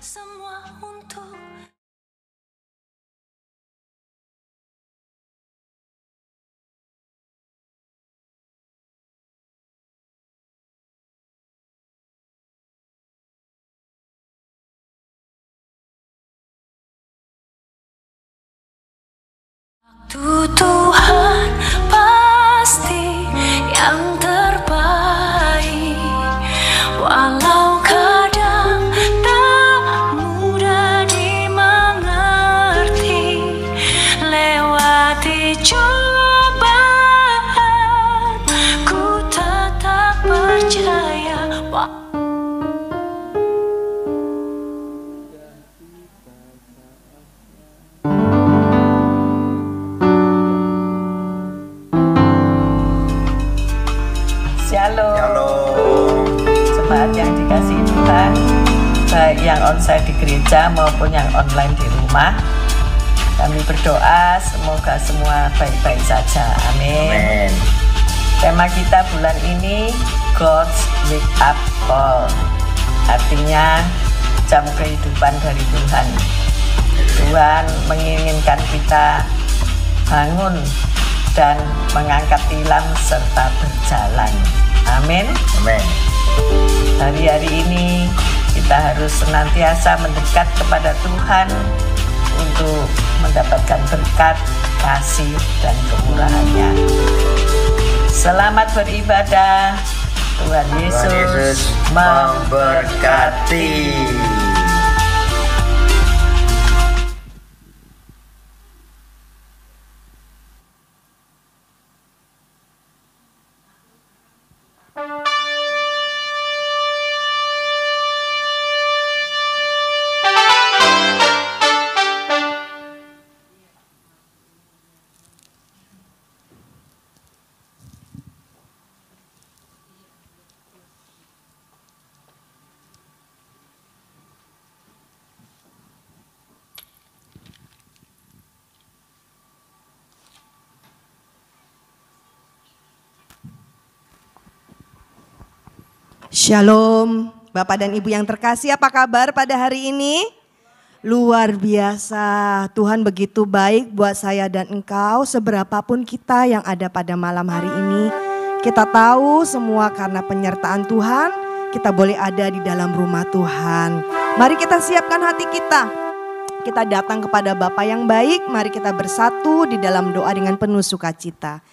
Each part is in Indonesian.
semua untuk Tuhan pasti yang terbaik, walau kadang tak mudah dimengerti. Lewati cobaan, ku tetap percaya. Shalom, jemaat yang dikasihi Tuhan, baik yang onsite di gereja maupun yang online di rumah. Kami berdoa semoga semua baik-baik saja. Amin. Tema kita bulan ini God's Wake Up Call, artinya jam kehidupan dari Tuhan. Tuhan menginginkan kita bangun dan mengangkat tilam serta berjalan. Amin. Amin. Hari-hari ini kita harus senantiasa mendekat kepada Tuhan untuk mendapatkan berkat, kasih, dan kemurahan-Nya. Selamat beribadah. Tuhan Yesus memberkati. Shalom, Bapak dan Ibu yang terkasih, apa kabar pada hari ini? Luar biasa, Tuhan begitu baik buat saya dan engkau, seberapapun kita yang ada pada malam hari ini. Kita tahu semua karena penyertaan Tuhan, kita boleh ada di dalam rumah Tuhan. Mari kita siapkan hati kita. Kita datang kepada Bapa yang baik, mari kita bersatu di dalam doa dengan penuh sukacita.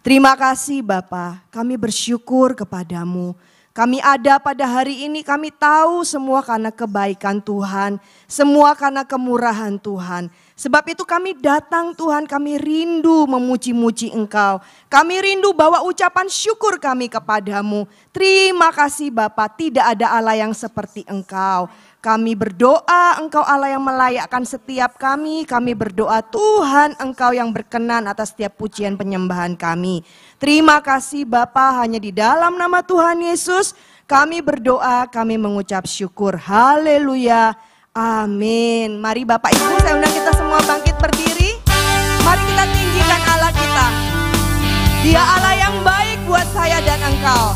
Terima kasih Bapa, kami bersyukur kepadamu. Kami ada pada hari ini, kami tahu semua karena kebaikan Tuhan, semua karena kemurahan Tuhan. Sebab itu kami datang Tuhan, kami rindu memuji-muji Engkau. Kami rindu bawa ucapan syukur kami kepadamu. Terima kasih Bapa, tidak ada Allah yang seperti Engkau. Kami berdoa Engkau Allah yang melayakkan setiap kami berdoa Tuhan Engkau yang berkenan atas setiap pujian penyembahan kami. Terima kasih Bapa, hanya di dalam nama Tuhan Yesus kami berdoa, kami mengucap syukur. Haleluya, amin. Mari Bapak Ibu, saya undang kita semua bangkit berdiri. Mari kita tinggikan Allah kita. Dia Allah yang baik buat saya dan engkau.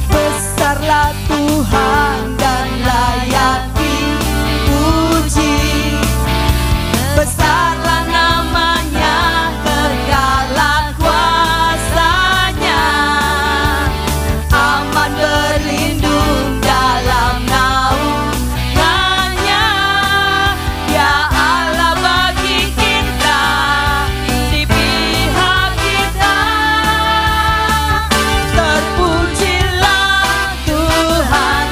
Besarlah Tuhan dan layak dipuji. Besarlah namanya, kekallah kuasanya. Aman berlindung dalam naungannya. Ya Allah bagi kita, di pihak kita. Terpujilah Tuhan,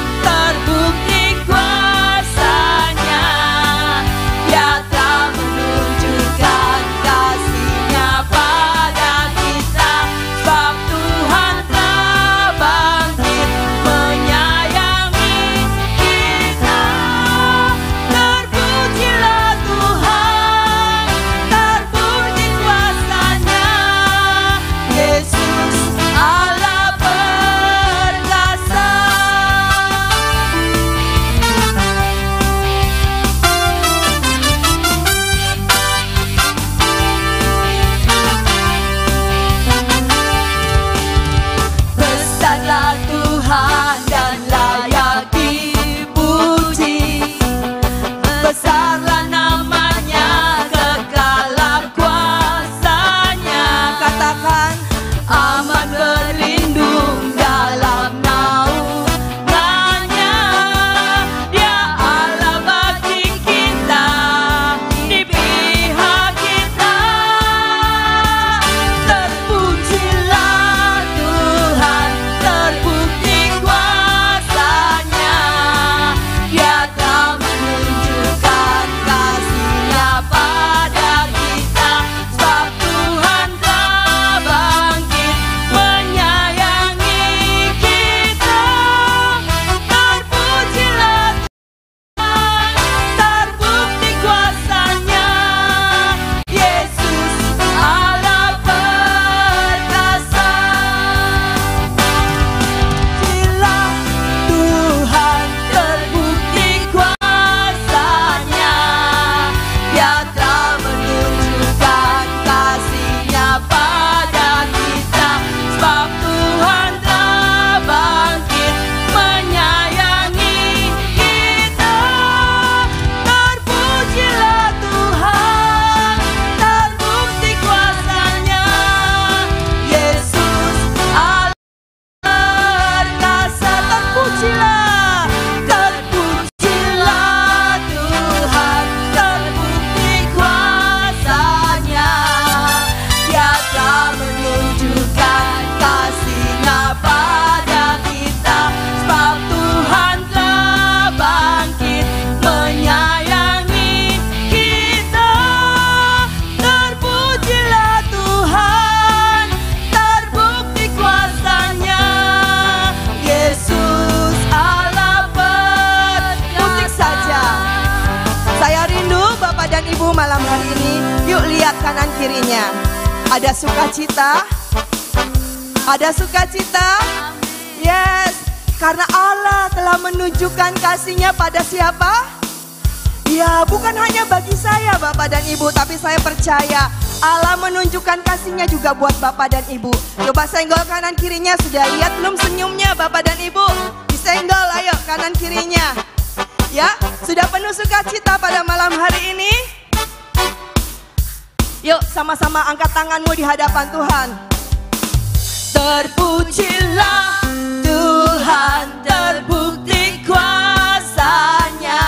Ibu malam hari ini, yuk lihat kanan kirinya. Ada sukacita? Ada sukacita? Yes, karena Allah telah menunjukkan kasih-Nya pada siapa? Ya, bukan hanya bagi saya Bapak dan Ibu, tapi saya percaya Allah menunjukkan kasih-Nya juga buat Bapak dan Ibu. Coba senggol kanan kirinya, sudah lihat belum senyumnya Bapak dan Ibu? Disenggol, ayo kanan kirinya. Ya, sudah penuh sukacita pada malam hari ini? Yuk sama-sama angkat tanganmu di hadapan Tuhan. Terpujilah Tuhan, terbukti kuasa-Nya.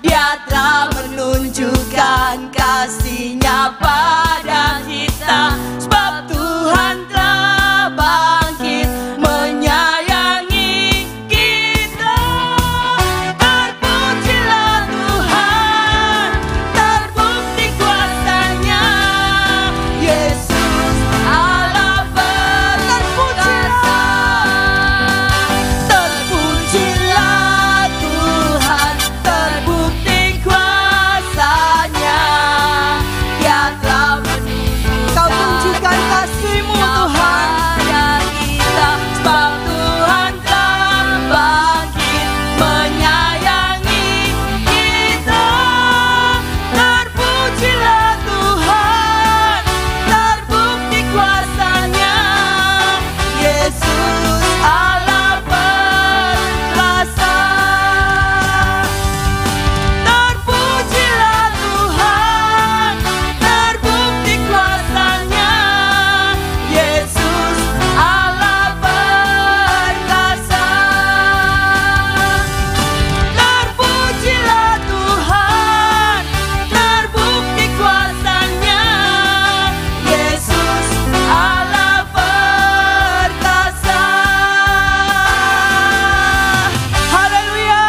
Dia telah menunjukkan kasih-Nya pada kita. Sebab Tuhan telah bangkit menyayangi kita. Terpujilah Tuhan, terbukti kuasa-Nya. Yesus Allah berkuasa. Terpujilah Tuhan, terbukti kuasa-Nya. Dia telah Kau tunjukkan kasih-Mu Tuhan pada kita. Sebab Tuhan telah bangkit menyayangi kita. Terpujilah Tuhan, terbukti kuasa-Nya. Yesus Allah berkuasa. Terpujilah Tuhan, terbukti kuasa-Nya. Yesus Allah berkuasa. Terpujilah Tuhan, terbukti kuasa-Nya. Yesus Allah berkuasa. Haleluya.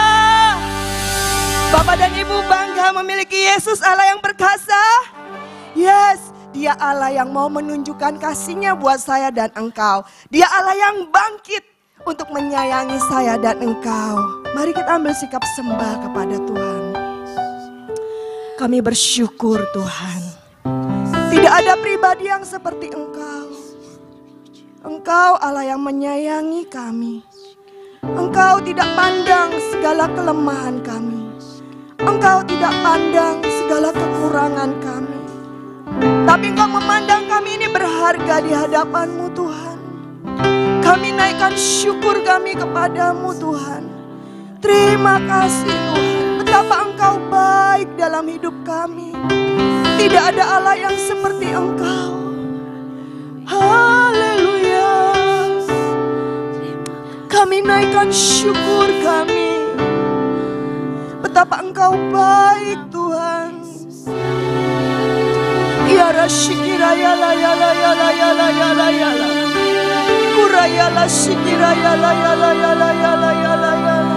Bapak dan Ibu bangga memiliki Yesus Allah yang perkasa. Yes, Dia Allah yang mau menunjukkan kasih-Nya buat saya dan engkau. Dia Allah yang bangkit untuk menyayangi saya dan engkau. Mari kita ambil sikap sembah kepada Tuhan. Kami bersyukur Tuhan. Tidak ada pribadi yang seperti Engkau. Engkau Allah yang menyayangi kami. Engkau tidak pandang segala kelemahan kami. Engkau tidak pandang segala kekurangan kami. Tapi Engkau memandang kami ini berharga di hadapan-Mu Tuhan. Kami naikkan syukur kami kepadamu Tuhan. Terima kasih Tuhan. Betapa Engkau baik dalam hidup kami. Tidak ada Allah yang seperti Engkau. Haleluya. Kami naikkan syukur kami. Betapa Engkau baik Tuhan. Ya Rasyikira ya la ya la ya la ya la ya la ya la. Kuraya la syikira ya la ya la ya la ya la ya la ya la.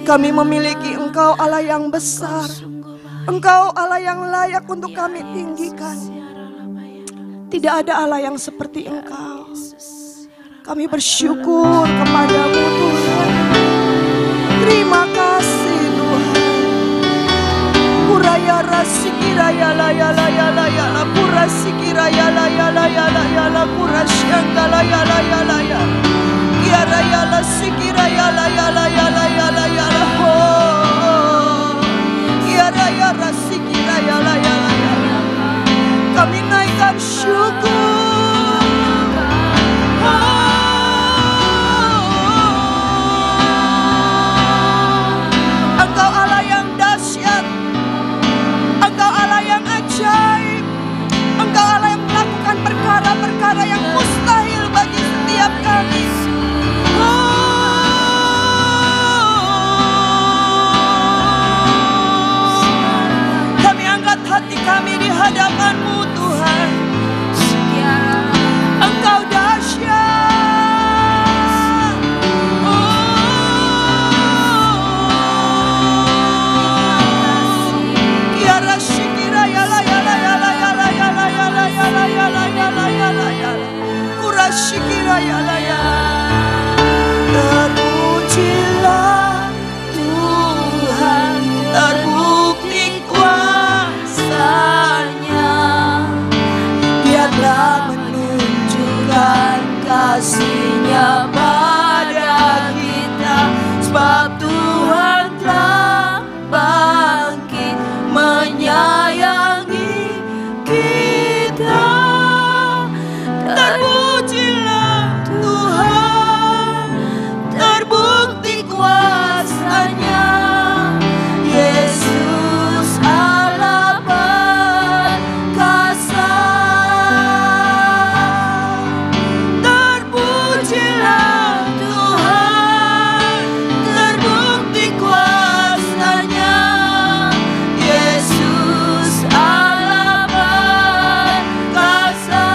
Kami memiliki Engkau Allah yang besar. Engkau Allah yang layak untuk kami tinggikan. Tidak ada Allah yang seperti Engkau. Kami bersyukur kepadamu Tuhan. Terima kasih Tuhan. Kuraya rasikira ya la ya la ya la ya la. Kurasikira ya la ya la ya la ya la. Kurasyanga la ya la ya la ya. Kiara ya la sikira ya la ya la ya la ya la ya la. Kiara ya rasikira ya la ya la ya la. Kami naikkan syukur. Engkau Allah yang dahsyat. Engkau Allah yang ajaib. Engkau Allah yang melakukan perkara-perkara yang mustahil bagi setiap kami. Kami angkat hati kami di hadapan-Mu Tuhan. Engkau dahsyat. Kiara syikira ya la ya la ya la ya la ya la ya la ya la ya la ya la ya la ya la. Kura syikira ya la ya. kasih-Nya pada kita, sebab Tuhan telah bangkit menyayangi kita. Terpujilah Tuhan, terbukti kuasa-Nya, Yesus Allah perkasa. Terpujilah Tuhan, terbukti kuasa-Nya, Yesus Allah perkasa.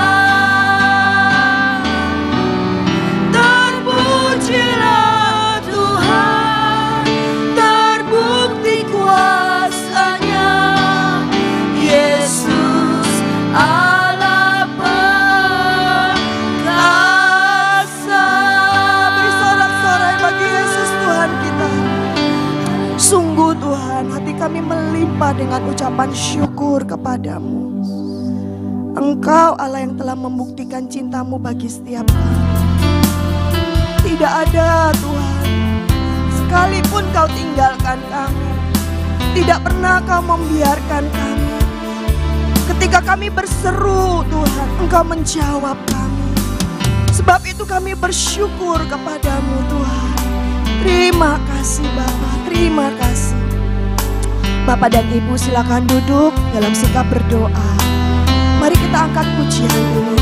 Terpujilah Tuhan, terbukti kuasa-Nya, Yesus Allah perkasa. Beri sorak-sorai bagi Yesus Tuhan kita. Sungguh Tuhan, hati kami melimpah dengan ucapan syukur kepadamu. Engkau Allah yang telah membuktikan cintamu bagi setiap kami. Tidak ada Tuhan, sekalipun kau tinggalkan kami, tidak pernah kau membiarkan kami. Ketika kami berseru Tuhan, engkau menjawab kami. Sebab itu kami bersyukur kepadamu Tuhan. Terima kasih Bapa, terima kasih. Bapak dan Ibu silakan duduk dalam sikap berdoa. Mari kita angkat pujian ini.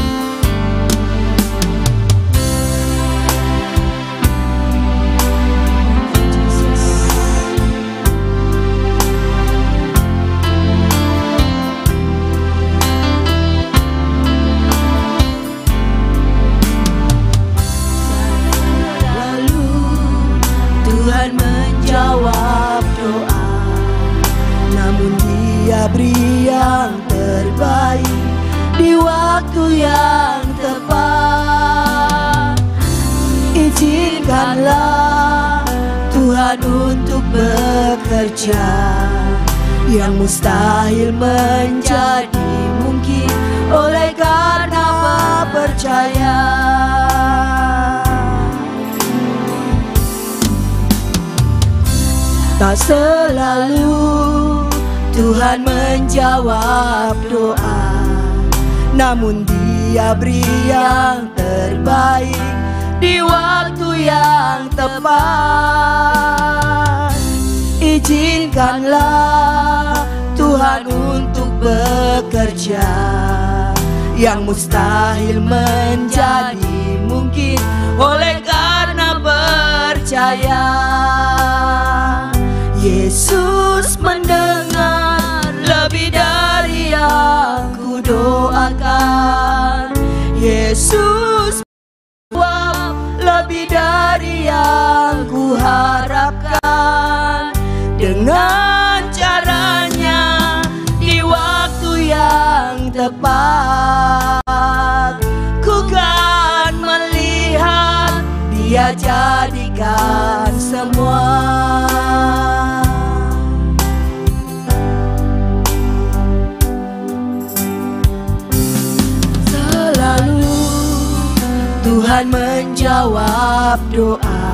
Lalu Tuhan menjawab doa, namun Dia beri yang terbaik di waktu yang tepat. Izinkanlah Tuhan untuk bekerja, yang mustahil menjadi mungkin oleh karena percaya. Tak selalu Tuhan menjawab doa, namun Dia beri yang terbaik di waktu yang tepat. Izinkanlah Tuhan untuk bekerja, yang mustahil menjadi mungkin oleh karena percaya. Yesus mendengar lebih dari yang ku doakan. Yesus jawab lebih dari yang ku harapkan. Dengan caranya di waktu yang tepat, ku kan melihat Dia jadikan semua. Tuhan menjawab doa,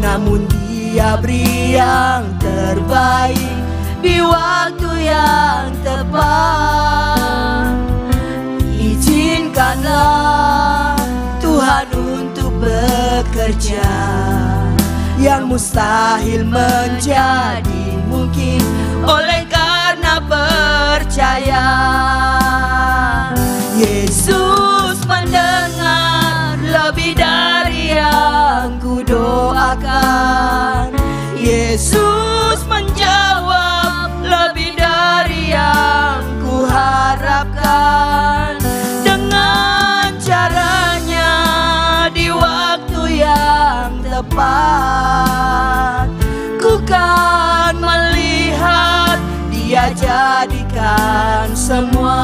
namun Dia beri yang terbaik di waktu yang tepat. Izinkanlah Tuhan untuk bekerja, yang mustahil menjadi mungkin oleh karena percaya. Yesus mendengar lebih dari yang ku doakan. Yesus menjawab lebih dari yang ku harapkan. Dengan caranya di waktu yang tepat, ku kan melihat Dia jadikan semua.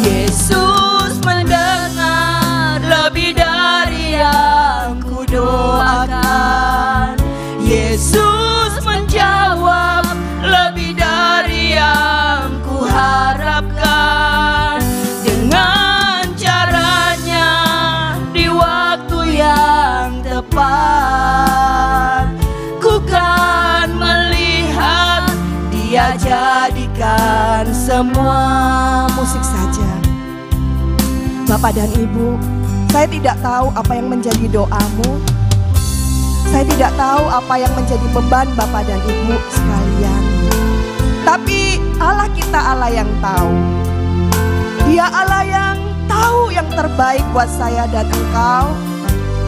Yesus mendengar lebih dari yang ku doakan. Yesus menjawab lebih dari yang ku harapkan. Dengan caranya Bapak dan Ibu, saya tidak tahu apa yang menjadi doamu. Saya tidak tahu apa yang menjadi beban Bapak dan Ibu sekalian. Tapi Allah kita Allah yang tahu. Dia Allah yang tahu yang terbaik buat saya dan engkau.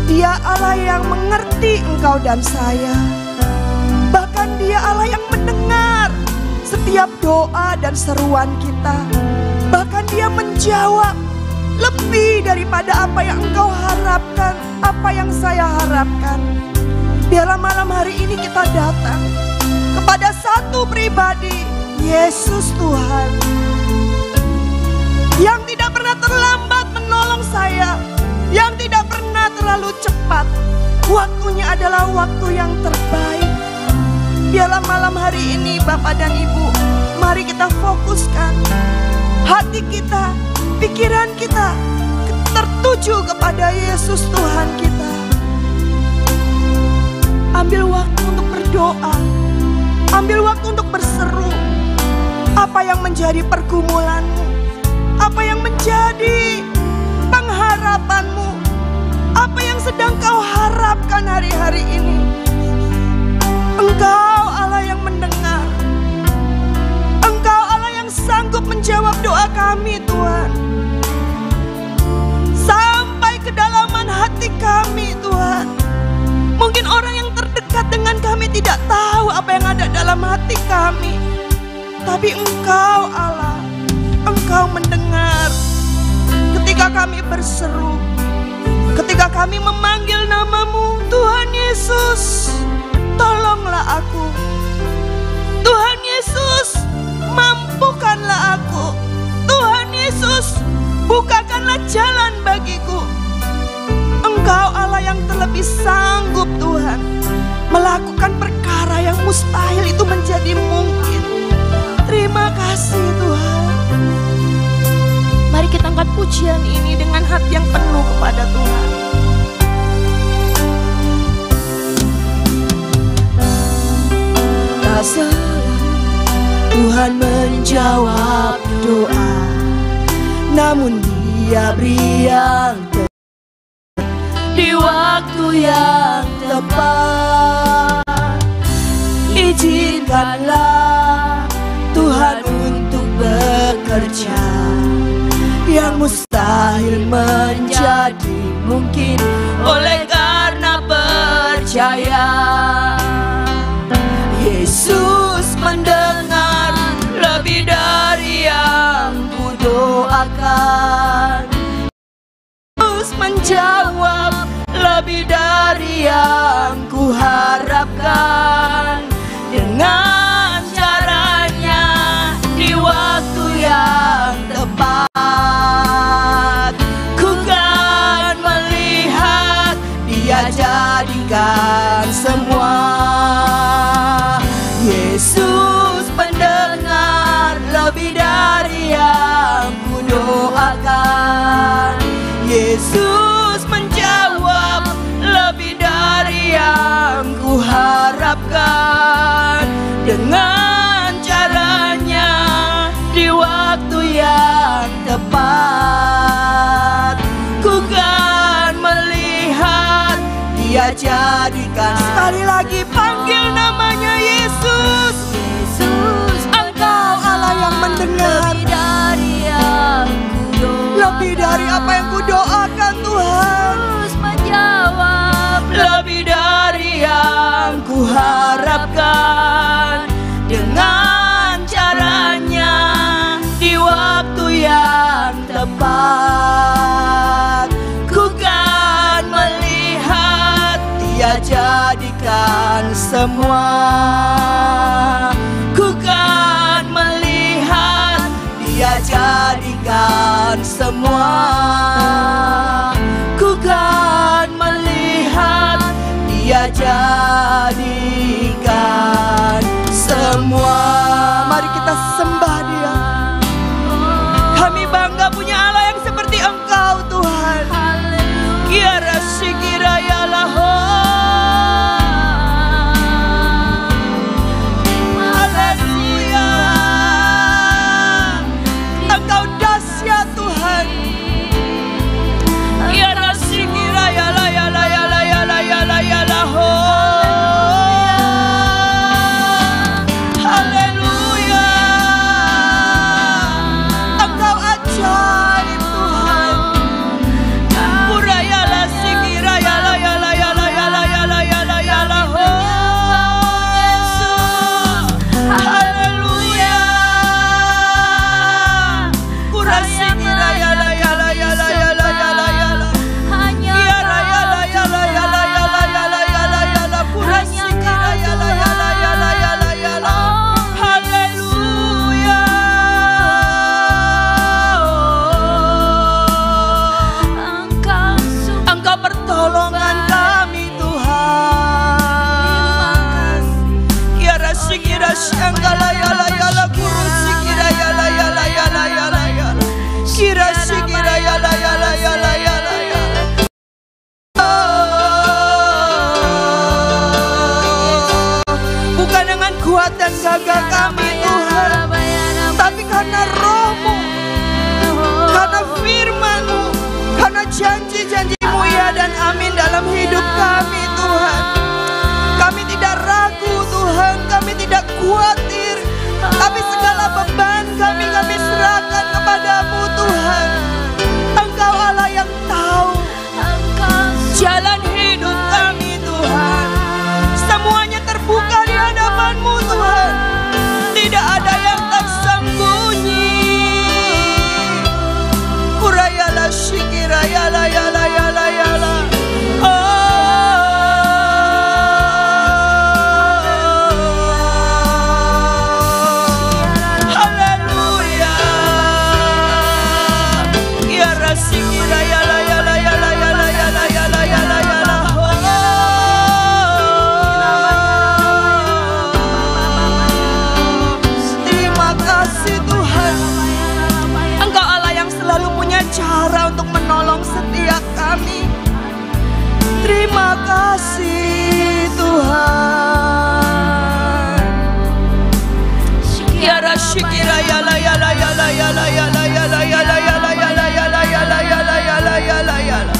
Dia Allah yang mengerti engkau dan saya. Bahkan Dia Allah yang mendengar setiap doa dan seruan kita. Bahkan Dia menjawab lebih daripada apa yang engkau harapkan, apa yang saya harapkan. Biarlah malam hari ini kita datang kepada satu pribadi, Yesus Tuhan, yang tidak pernah terlambat menolong saya, yang tidak pernah terlalu cepat. Waktunya adalah waktu yang terbaik. Biarlah malam hari ini Bapak dan Ibu, mari kita fokuskan hati kita, pikiran kita tertuju kepada Yesus Tuhan kita. Ambil waktu untuk berdoa, ambil waktu untuk berseru. Apa yang menjadi pergumulanmu, apa yang menjadi pengharapanmu, apa yang sedang kau harapkan hari-hari ini. Engkau Allah yang mendengar, Engkau Allah yang sanggup menjawab doa kami Tuhan. Sampai kedalaman hati kami Tuhan. Mungkin orang yang terdekat dengan kami tidak tahu apa yang ada dalam hati kami. Tapi Engkau Allah, Engkau mendengar ketika kami berseru, ketika kami memanggil nama-Mu, Tuhan Yesus, tolonglah aku. Tuhan Yesus, mampukanlah aku. Tuhan Yesus, bukakanlah jalan bagiku. Engkau Allah yang terlebih sanggup Tuhan, melakukan perkara yang mustahil itu menjadi mungkin. Terima kasih Tuhan. Mari kita angkat pujian ini dengan hati yang penuh kepada Tuhan. Tak salah Tuhan menjawab doa, namun Dia beri yang di waktu yang tepat. Izinkanlah Tuhan untuk bekerja, yang mustahil menjadi mungkin oleh karena percaya. Yesus mendengar lebih dari yang kudoakan. Yesus menjawab lebih dari yang kuharapkan. Dengan caranya di waktu yang tepat, ku kan melihat Dia jadikan semua. Yesus mendengar lebih dari yang kudoakan. Yesus menjawab lebih dari yang kuharapkan. Dengan caranya di waktu yang tepat, ku kan melihat Dia jadikan. Sekali lagi panggil namanya Yesus. Yesus, Engkau Allah yang mendengar lebih dari apa yang kudoakan Tuhan. Yesus menjawab lebih dari yang kuharapkan. Dengan caranya di waktu yang tepat, ku kan melihat Dia jadikan semua. Ku kan melihat Dia jadikan semua. Ku kan melihat Dia jadikan semua. Mari kita sembah Dia. Kami bangga punya Allah yang seperti Engkau Tuhan. Kiara sikira ya laho. Haleluya. Engkau dahsyat Tuhan. kasih Tuhan. Yara shikira yala yala yala yala yala yala yala yala yala yala yala yala yala yala yala.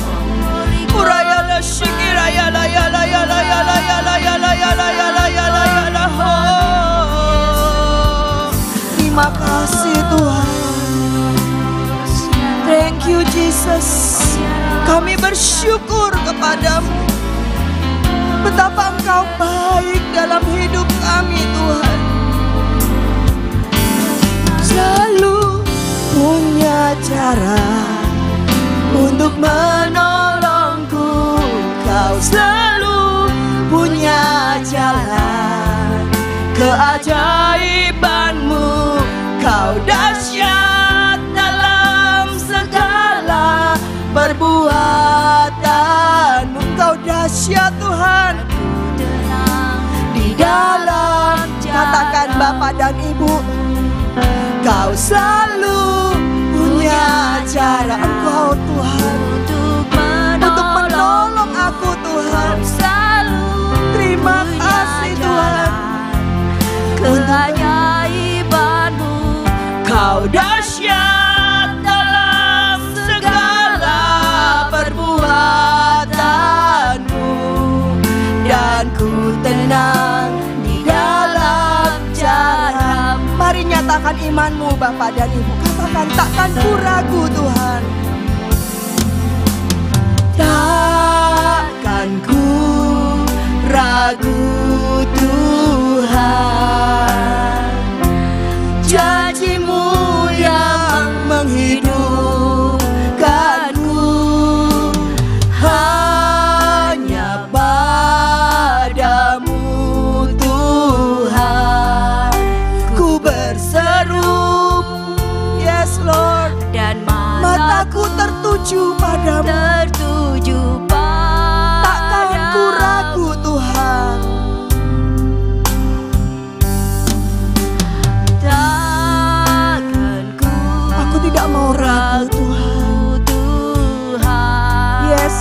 Ura yala shikira yala yala yala yala yala yala yala yala yala yala. Terima kasih Tuhan. Thank you Jesus. Kami bersyukur kepadamu. Betapa Engkau baik dalam hidup kami Tuhan. Selalu punya cara untuk menolongku. Kau selalu punya jalan keajaibanmu. Kau dahsyat dalam segala perbuatanmu. Kau dahsyat Tuhan di dalam, katakan Bapak dan Ibu, Kau selalu punya cara. Engkau Tuhan untuk menolong aku Tuhan. Terima kasih Tuhan. Keajaibanmu, Kau dahsyat dalam segala perbuatanmu, dan ku tenang di dalam cara. Mari nyatakan imanmu Bapak dan Ibu. Katakan, takkan ku ragu Tuhan. Takkan ku ragu Tuhan. Janji-Mu yang menghidupkanku. Hanya padamu Tuhan ku berseru. Yes Lord. Dan Mataku tertuju padamu. Takkan ku ragu Tuhan. Aku tidak mau ragu Tuhan. Yes.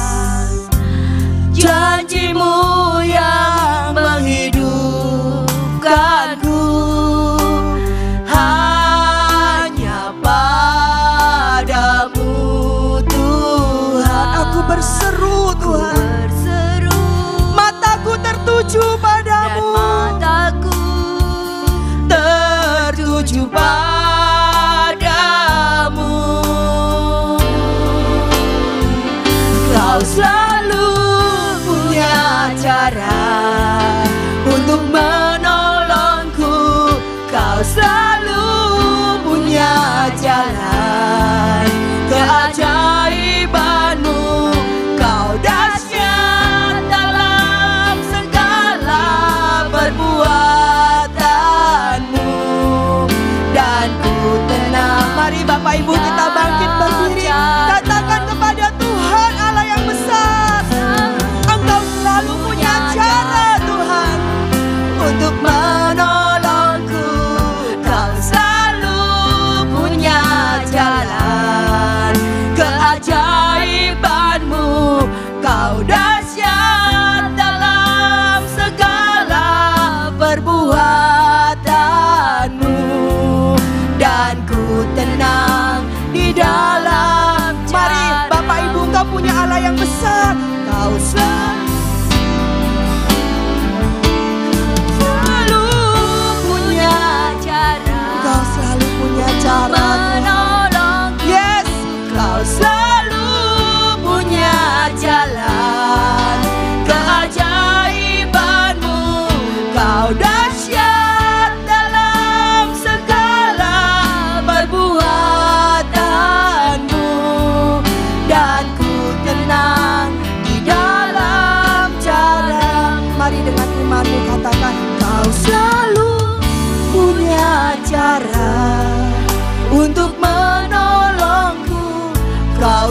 Janji-Mu yang menghidupkanku. Hanya padamu Tuhan. Aku berseru Tuhan. Mataku tertuju padamu. Tertuju padamu. Kau selalu punya cara untuk menolongku. Kau selalu punya jalan keajaibanmu. Kau dahsyat dalam segala perbuatanmu, dan ku tenang. Mari Bapak Ibu kita bangkit berdiri. Katakan kepada Tuhan Allah yang besar, Engkau selalu punya cara Tuhan untuk menolongku. Kau selalu punya jalan keajaibanmu. Kau dahsyat dalam segala perbuatanmu, dan ku tenang di dalam. Mari Bapak Ibu, Engkau punya Allah yang besar. Kau selalu punya cara. Kau selalu punya cara menolong. Yes, Kau selalu punya jalan keajaibanmu. Kau dahsyat dalam segala perbuatanmu, dan ku tenang di dalam cara. Mari dengan imanmu katakan, Kau selalu punya cara untuk menolongku. Kau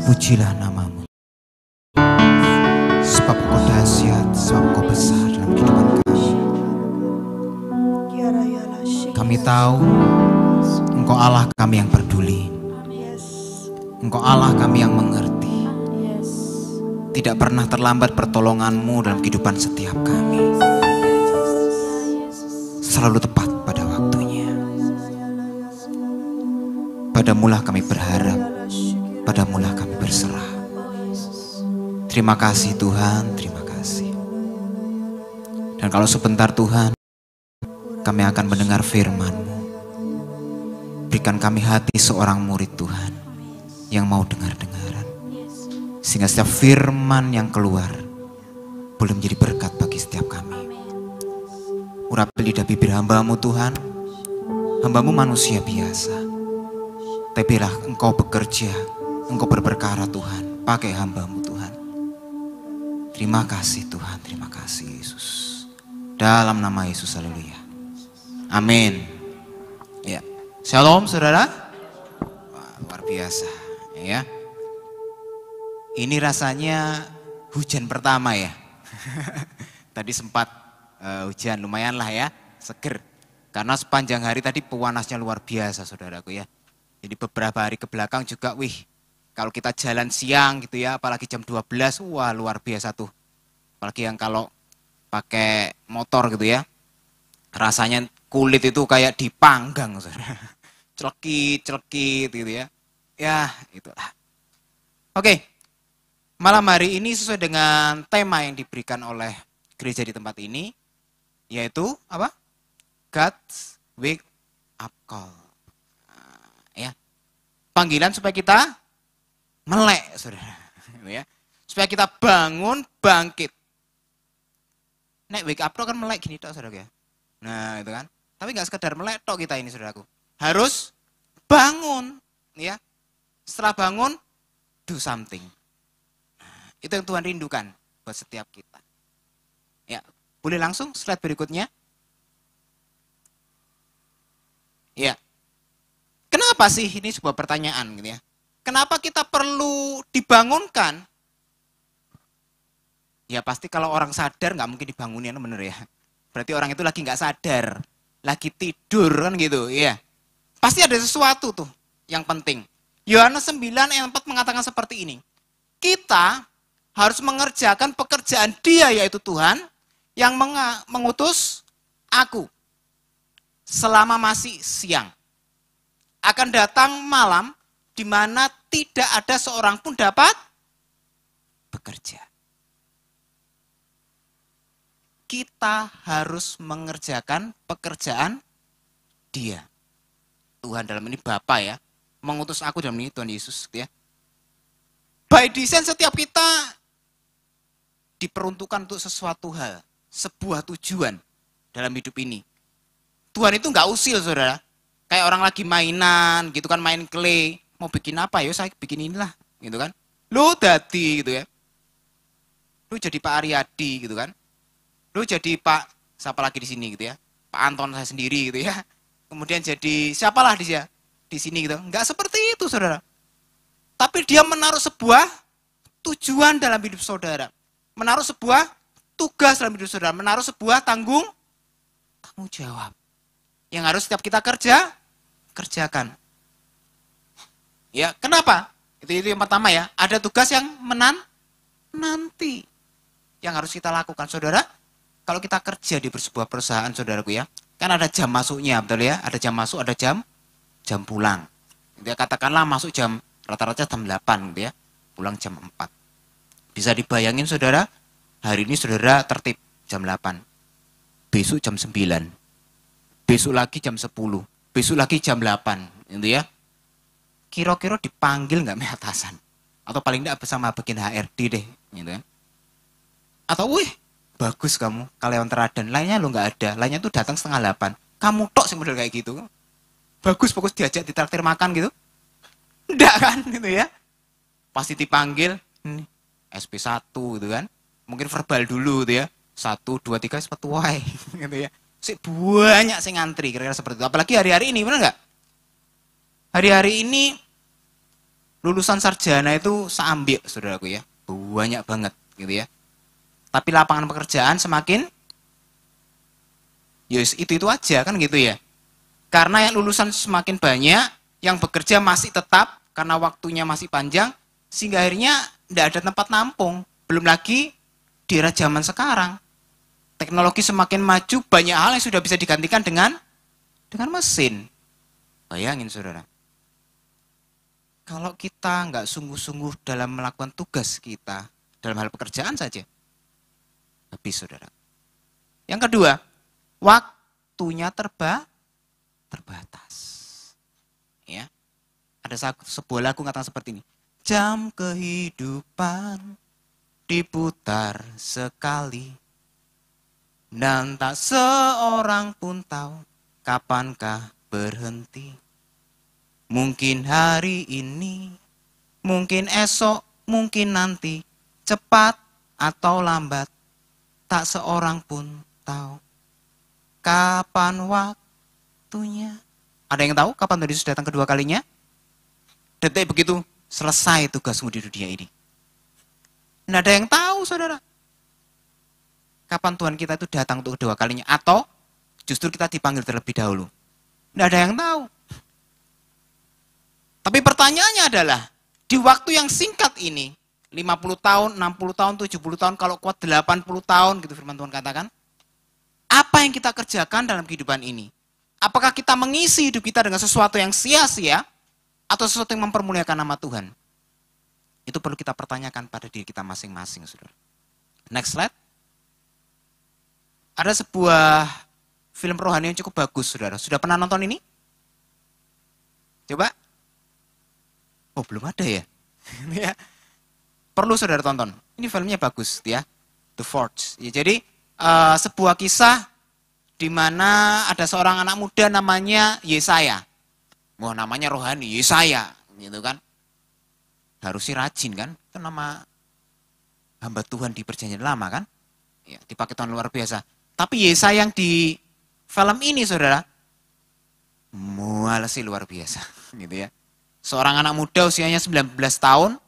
terpujilah namamu. Sebab Engkau dahsyat, sebab Engkau besar dalam kehidupan kami. Kami tahu Engkau Allah kami yang peduli. Engkau Allah kami yang mengerti. Tidak pernah terlambat pertolongan-Mu dalam kehidupan setiap kami. Selalu tepat pada waktunya. Padamulah kami berharap, padamulah kami berserah. Terima kasih Tuhan, terima kasih. Dan kalau sebentar Tuhan, kami akan mendengar firman-Mu. Berikan kami hati seorang murid Tuhan yang mau dengar-dengaran. Sehingga setiap firman yang keluar boleh menjadi berkat bagi setiap kami. Urapi lidah bibir hamba-Mu Tuhan. Hamba-Mu manusia biasa. Tapi biarlah Engkau bekerja, Engkau berperkara Tuhan. Pakai hamba-Mu Tuhan. Terima kasih Tuhan, terima kasih Yesus. Dalam nama Yesus, haleluya. Amin. Ya. Shalom saudara. Wah, luar biasa ya. Ini rasanya hujan pertama ya. Tadi sempat hujan lumayan lah ya, seger. Karena sepanjang hari tadi pewanasnya luar biasa saudaraku ya. Jadi beberapa hari ke belakang juga kalau kita jalan siang gitu ya, apalagi jam 12, wah luar biasa tuh. Apalagi yang kalau pakai motor gitu ya. Rasanya kulit itu kayak dipanggang saudara. Celekit gitu ya. Ya itulah. Oke. Malam hari ini sesuai dengan tema yang diberikan oleh gereja di tempat ini, yaitu apa? God's Wake Up Call. Ya, panggilan supaya kita melek, saudara. Ya, supaya kita bangun, bangkit. Nek wake up tok kan melek gini tok, saudara ya. Nah, itu kan. Tapi nggak sekedar melek tok kita ini, saudaraku. Harus bangun, ya. Setelah bangun, do something. Itu yang Tuhan rindukan buat setiap kita. Ya, boleh langsung slide berikutnya. Ya. Kenapa sih ini sebuah pertanyaan gitu ya? Kenapa kita perlu dibangunkan? Ya pasti kalau orang sadar nggak mungkin dibangunin, bener ya. Berarti orang itu lagi nggak sadar, lagi tidur kan gitu, ya. Pasti ada sesuatu tuh yang penting. Yohanes 9 ayat 4 mengatakan seperti ini. Kita harus mengerjakan pekerjaan Dia, yaitu Tuhan, yang mengutus aku. Selama masih siang. Akan datang malam di mana tidak ada seorang pun dapat bekerja. Kita harus mengerjakan pekerjaan Dia. Tuhan dalam ini Bapa ya, mengutus aku dalam ini Tuhan Yesus ya. By design setiap kita diperuntukkan untuk sesuatu hal, sebuah tujuan dalam hidup ini. Tuhan itu nggak usil saudara, kayak orang lagi mainan gitu kan, main clay, mau bikin apa ya, saya bikin inilah gitu kan. Lu dadi gitu ya, lu jadi Pak Aryadi gitu kan, lu jadi Pak siapa lagi di sini gitu ya, Pak Anton saya sendiri gitu ya, kemudian jadi siapalah dia di sini gitu. Nggak seperti itu saudara, tapi Dia menaruh sebuah tujuan dalam hidup saudara. Menaruh sebuah tugas dalam hidup saudara, menaruh sebuah tanggung jawab yang harus setiap kita kerjakan. Ya, kenapa? Itu yang pertama ya, ada tugas yang nanti yang harus kita lakukan, saudara. Kalau kita kerja di sebuah perusahaan, saudaraku ya, kan ada jam masuknya, betul ya? Ada jam masuk, ada jam pulang. Dia katakanlah masuk jam rata-rata jam 8 gitu ya, pulang jam 4. Bisa dibayangin saudara, hari ini saudara tertib jam 8, besok jam 9, besok lagi jam 10, besok lagi jam 8, gitu ya. Kira-kira dipanggil nggak sama atasan? Atau paling tidak bersama bagian HRD deh, gitu kan? Atau wih, bagus kamu, karyawan teladan, lainnya lo nggak ada, lainnya tuh datang setengah 8, kamu tok sih model kayak gitu. Bagus diajak ditraktir makan gitu. Enggak kan, gitu ya. Pasti dipanggil, SP1 gitu kan. Mungkin verbal dulu gitu ya. 1, 2, 3, sepatu wae gitu ya. Banyak sih ngantri kira-kira seperti itu. Apalagi hari-hari ini, benar nggak? Hari-hari ini lulusan sarjana itu seambik, saudaraku ya. Banyak banget gitu ya. Tapi lapangan pekerjaan semakin ya itu aja kan gitu ya. Karena yang lulusan semakin banyak, yang bekerja masih tetap karena waktunya masih panjang, sehingga akhirnya tidak ada tempat nampung. Belum lagi di era zaman sekarang, teknologi semakin maju, banyak hal yang sudah bisa digantikan dengan mesin. Bayangin saudara, kalau kita nggak sungguh-sungguh dalam melakukan tugas kita, dalam hal pekerjaan saja, habis saudara. Yang kedua, waktunya terbatas. Ya, ada sebuah lagu kata seperti ini. Jam kehidupan diputar sekali, dan tak seorang pun tahu kapankah berhenti. Mungkin hari ini, mungkin esok, mungkin nanti, cepat atau lambat, tak seorang pun tahu kapan waktunya. Ada yang tahu kapan Tuhan Yesus datang kedua kalinya? Detik begitu selesai tugasmu di dunia ini. Nggak ada yang tahu, saudara. Kapan Tuhan kita itu datang untuk kedua kalinya? Atau justru kita dipanggil terlebih dahulu? Nggak ada yang tahu. Tapi pertanyaannya adalah, di waktu yang singkat ini, 50 tahun, 60 tahun, 70 tahun, kalau kuat 80 tahun, gitu firman Tuhan katakan, apa yang kita kerjakan dalam kehidupan ini? Apakah kita mengisi hidup kita dengan sesuatu yang sia-sia, atau sesuatu yang mempermuliakan nama Tuhan? Itu perlu kita pertanyakan pada diri kita masing-masing, saudara. Next slide. Ada sebuah film rohani yang cukup bagus, saudara. Sudah pernah nonton ini? Coba. Oh, belum ada ya? Ya. Perlu saudara tonton. Ini filmnya bagus, ya. The Forge. Ya, jadi sebuah kisah di mana ada seorang anak muda namanya Yesaya. Wah, namanya rohani, Yesaya, gitu kan. Harusnya rajin kan, itu nama hamba Tuhan di perjanjian lama kan. Ya, dipakai Tuhan luar biasa. Tapi Yesaya yang di film ini saudara, mual sih luar biasa. Gitu ya. Seorang anak muda usianya 19 tahun,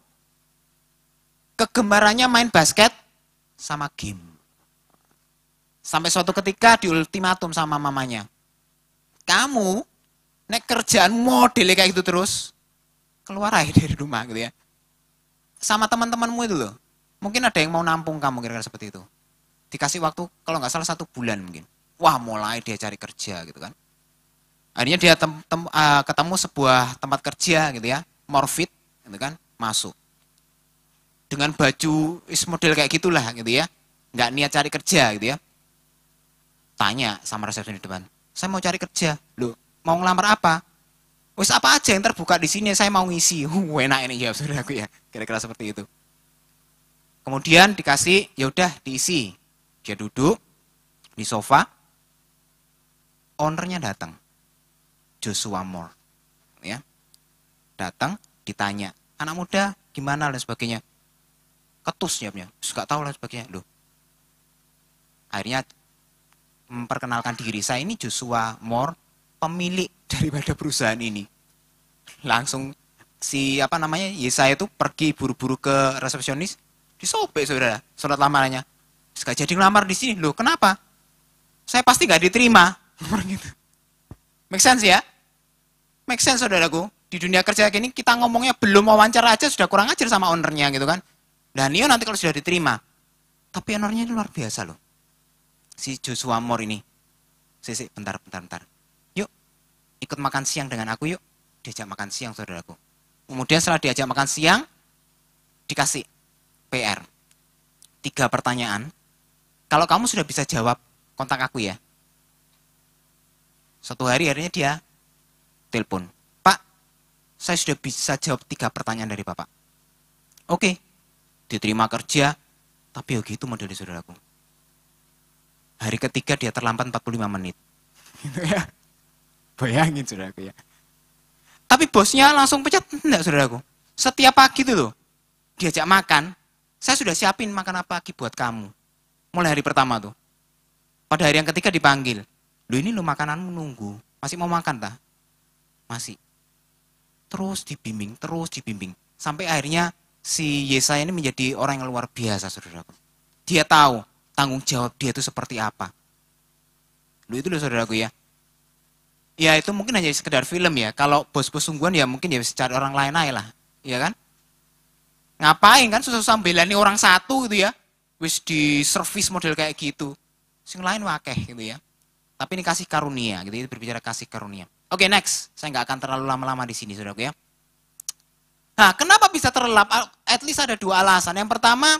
kegemarannya main basket sama game. Sampai suatu ketika diultimatum sama mamanya. Kamu, nek kerjaan modelnya kayak gitu terus, keluar aja dari rumah gitu ya. Sama teman-temanmu itu loh. Mungkin ada yang mau nampung kamu kira-kira seperti itu. Dikasih waktu kalau nggak salah 1 bulan mungkin. Wah, mulai dia cari kerja gitu kan. Akhirnya dia ketemu sebuah tempat kerja gitu ya, Morfit gitu kan, masuk. Dengan baju model kayak gitulah gitu ya. Nggak niat cari kerja gitu ya. Tanya sama resepsionis di depan. Saya mau cari kerja. Loh, mau ngelamar apa? Wis apa aja yang terbuka di sini, saya mau ngisi. Enak ini jawab saudaraku ya. Kira-kira seperti itu. Kemudian dikasih, ya udah diisi. Dia duduk di sofa. Ownernya datang. Joshua Moore. Ya. Datang, ditanya, anak muda gimana dan sebagainya. Ketus jawabnya. Enggak tahu dan sebagainya. Loh. Akhirnya memperkenalkan diri, saya ini Joshua Moore, pemilik daripada perusahaan ini. Langsung Yesaya itu pergi buru-buru ke resepsionis, disobek saudara, surat lamarannya. Gak jadi ngelamar di sini. Loh, kenapa? Saya pasti gak diterima. Gitu. Make sense ya? Make sense saudaraku. Di dunia kerja gini kita ngomongnya belum wawancara aja sudah kurang ajar sama ownernya gitu kan. Dan Nio nanti kalau sudah diterima. Tapi ownernya ini luar biasa loh. Si Joshua Moore ini. Bentar. Yuk, ikut makan siang dengan aku yuk. Diajak makan siang saudaraku. Kemudian setelah diajak makan siang, dikasih PR. 3 pertanyaan. Kalau kamu sudah bisa jawab, kontak aku ya. Suatu hari akhirnya dia telepon. Pak, saya sudah bisa jawab 3 pertanyaan dari Bapak. Oke, diterima kerja, tapi begitu model saudaraku. Hari ketiga dia terlambat 45 menit. Gitu ya. Bayangin saudaraku ya. Tapi bosnya langsung pecat, enggak saudaraku. Setiap pagi itu loh, diajak makan, saya sudah siapin makan apa pagi buat kamu. Mulai hari pertama tuh. Pada hari yang ketiga dipanggil. Loh ini lo makananmu nunggu. Masih mau makan tak? Masih. Terus dibimbing. Sampai akhirnya si Yesaya ini menjadi orang yang luar biasa, saudaraku. Dia tahu tanggung jawab dia itu seperti apa. Itu loh saudaraku ya. Ya itu mungkin hanya sekedar film ya. Kalau bos-bos sungguhan ya mungkin ya bisa cari orang lain aja lah. Iya kan? Ngapain kan susah-susah belani orang satu gitu ya. Wis di servis model kayak gitu. Sing lain wakeh gitu ya. Tapi ini kasih karunia gitu ya. Berbicara kasih karunia. Oke, next. Saya nggak akan terlalu lama-lama di sini saudaraku ya. Nah, kenapa bisa terlelap? At least ada dua alasan. Yang pertama,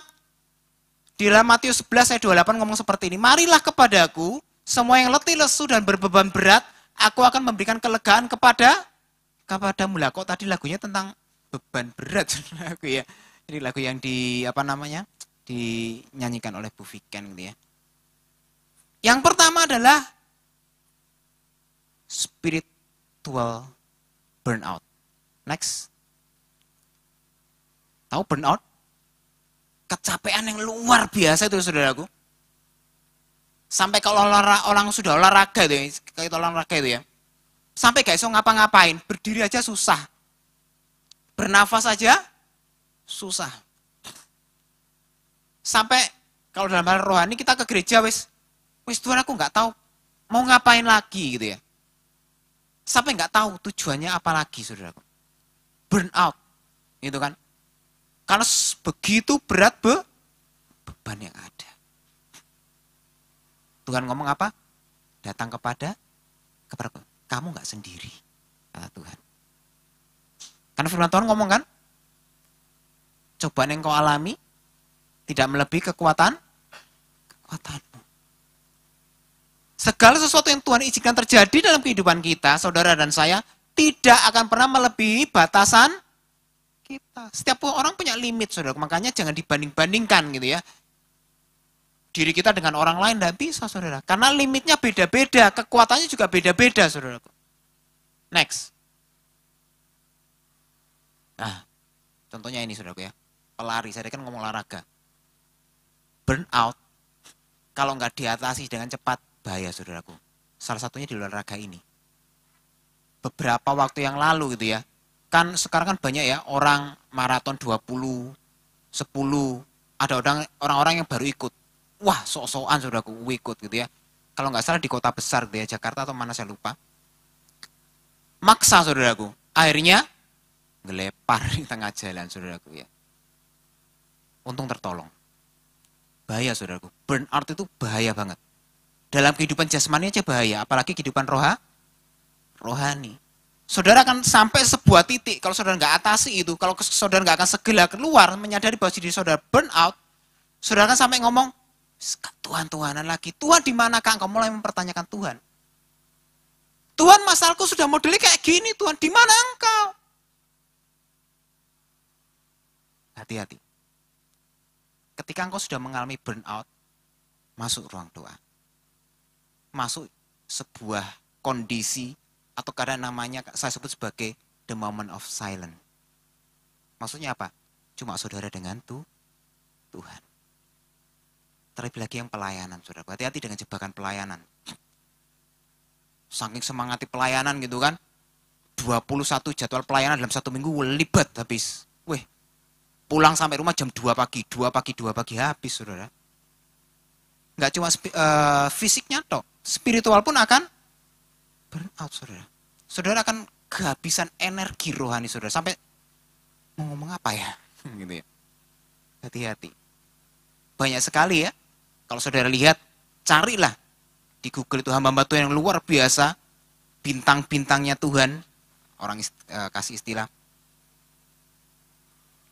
di dalam Matius 11 ayat 28 ngomong seperti ini. Marilah kepadaku, semua yang letih, lesu, dan berbeban berat, aku akan memberikan kelegaan kepadamu. Lah, kok tadi lagunya tentang beban berat, saudaraku ya. Jadi lagu yang dinyanyikan oleh Bu Viken gitu ya. Yang pertama adalah spiritual burnout. Next. Tahu burnout? Kecapean yang luar biasa itu saudaraku. Sampai kalau orang sudah olahraga itu ya. Sampai gak iso ngapa-ngapain, berdiri aja susah. Bernafas aja susah. Sampai kalau dalam hal rohani kita ke gereja wis Tuhan aku nggak tahu mau ngapain lagi gitu ya. Sampai nggak tahu tujuannya apa lagi saudaraku. Burnout, gitu kan? Karena begitu berat beban yang ada. Tuhan ngomong apa? Datang kepada kamu nggak sendiri, kata Tuhan. Karena firman Tuhan ngomong kan, cobaan yang kau alami tidak melebihi kekuatanmu. Segala sesuatu yang Tuhan izinkan terjadi dalam kehidupan kita, saudara dan saya, tidak akan pernah melebihi batasan kita. Setiap orang punya limit, saudara. Makanya jangan dibanding-bandingkan gitu ya. Diri kita dengan orang lain tidak bisa, saudara. Karena limitnya beda-beda, kekuatannya juga beda-beda, saudara. Next. Nah, contohnya ini, saudara ya. Pelari, saya kan ngomong olahraga. Burnout, kalau nggak diatasi dengan cepat, bahaya, saudaraku. Salah satunya di olahraga ini. Beberapa waktu yang lalu gitu ya. Kan sekarang kan banyak ya orang maraton 20, 10, ada orang-orang yang baru ikut. Wah, sok-sokan saudaraku ikut gitu ya. Kalau nggak salah di kota besar gitu ya, Jakarta atau mana saya lupa. Maksa saudaraku. Akhirnya ngelepar di tengah jalan saudaraku ya. Untung tertolong. Bahaya saudaraku. Burnout itu bahaya banget. Dalam kehidupan jasmani aja bahaya, apalagi kehidupan rohani. Saudara akan sampai sebuah titik, kalau saudara nggak atasi itu, kalau saudara nggak akan segera keluar, menyadari bahwa diri saudara burnout, saudara akan sampai ngomong, Tuhan-Tuhanan lagi, Tuhan di mana Kak? Engkau mulai mempertanyakan Tuhan. Tuhan masalahku sudah modelnya kayak gini, Tuhan di mana Engkau? Hati-hati. Ketika engkau sudah mengalami burnout, masuk ruang doa. Masuk sebuah kondisi atau kadang namanya saya sebut sebagai the moment of silence. Maksudnya apa? Cuma saudara dengan Tuhan. Terlebih lagi yang pelayanan, saudara. Hati-hati dengan jebakan pelayanan. Saking semangati pelayanan gitu kan. 21 jadwal pelayanan dalam 1 minggu libat habis. Weh, pulang sampai rumah jam 2 pagi. 2 pagi habis, saudara. Nggak cuma fisiknya toh. Spiritual pun akan burnout, saudara. Saudara akan kehabisan energi rohani, saudara. Sampai mau ngomong apa ya? Gitu ya. Hati-hati. Banyak sekali ya. Kalau saudara lihat, carilah di Google itu hamba-hamba Tuhan yang luar biasa. Bintang-bintangnya Tuhan. Orang kasih istilah.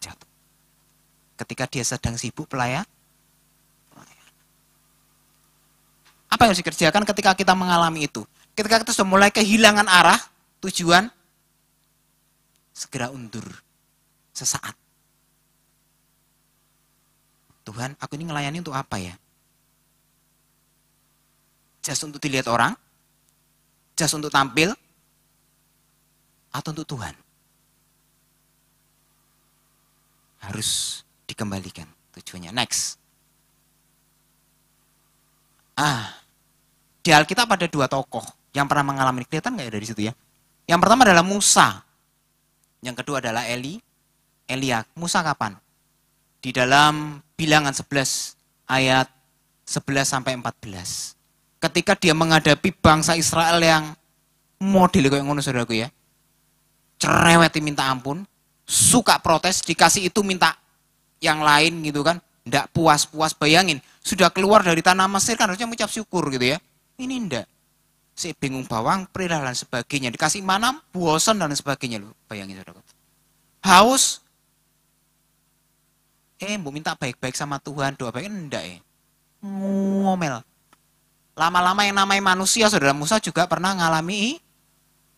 Jatuh. Ketika dia sedang sibuk pelayan. Apa yang harus dikerjakan ketika kita mengalami itu? Ketika kita sudah mulai kehilangan arah, tujuan, segera undur sesaat. Tuhan, aku ini ngelayani untuk apa ya? Just untuk dilihat orang? Just untuk tampil? Atau untuk Tuhan? Harus dikembalikan tujuannya. Next. Di Alkitab ada 2 tokoh yang pernah mengalami, kelihatan nggak ya dari situ ya? Yang pertama adalah Musa. Yang kedua adalah Elia, Musa kapan? Di dalam Bilangan 11 ayat 11 sampai 14. Ketika dia menghadapi bangsa Israel yang model kayak ngono saudaraku ya. Cerewet minta ampun, suka protes, dikasih itu minta yang lain gitu kan. Ndak puas-puas, bayangin. Sudah keluar dari tanah Mesir kan harusnya mengucap syukur gitu ya. Ini ndak. Si bingung bawang, perih dan sebagainya. Dikasih mana, bosan dan sebagainya loh. Bayangin saudaraku. Haus. Mau minta baik-baik sama Tuhan, doa baik enggak ya. Ngomel. Lama-lama yang namanya manusia, saudara Musa juga pernah ngalami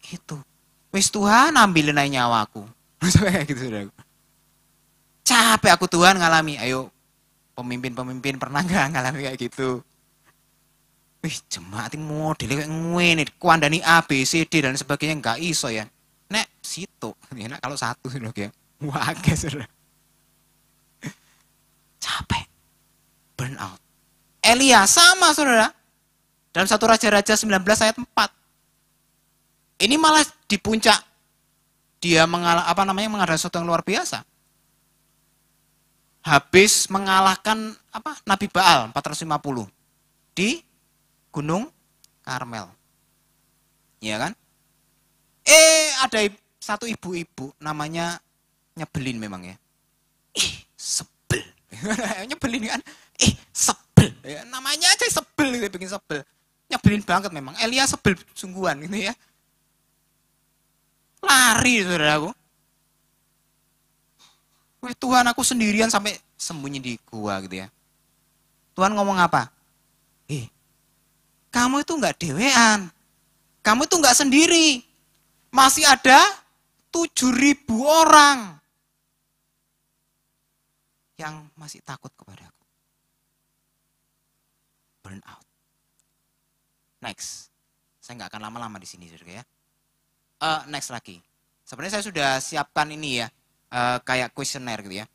itu. Wis Tuhan ambilin aja nyawaku. Kayak gitu saudara. Capek aku Tuhan ngalami. Ayo pemimpin-pemimpin pernah nggak ngalami kayak gitu? Wih jemaat ini modelnya kayak ngene, kuandani A, B, C, D dan sebagainya nggak iso ya. Nek situ, enak kalau satu saudara ya. Wah saudara. Capek. Burn out. Elia sama saudara. Dalam 1 Raja-Raja 19 ayat 4. Ini malah di puncak dia menghadapi sesuatu yang luar biasa. Habis mengalahkan Nabi Baal 450 di Gunung Karmel. Iya kan? Ada satu ibu-ibu namanya nyebelin memang ya. Sebel. Nyebelin kan? Sebel. Ya, namanya aja sebel gitu, bikin sebel. Nyebelin banget memang. Elia sebel sungguhan gitu ya. Lari saudaraku. Wih Tuhan aku sendirian sampai sembunyi di gua gitu ya. Tuhan ngomong apa? Kamu itu enggak dewean. Kamu itu enggak sendiri. Masih ada 7.000 orang yang masih takut kepadaku. Burn out. Next. Saya nggak akan lama-lama di sini, saudara ya. Next lagi. Sebenarnya saya sudah siapkan ini ya, kayak kuesioner gitu ya.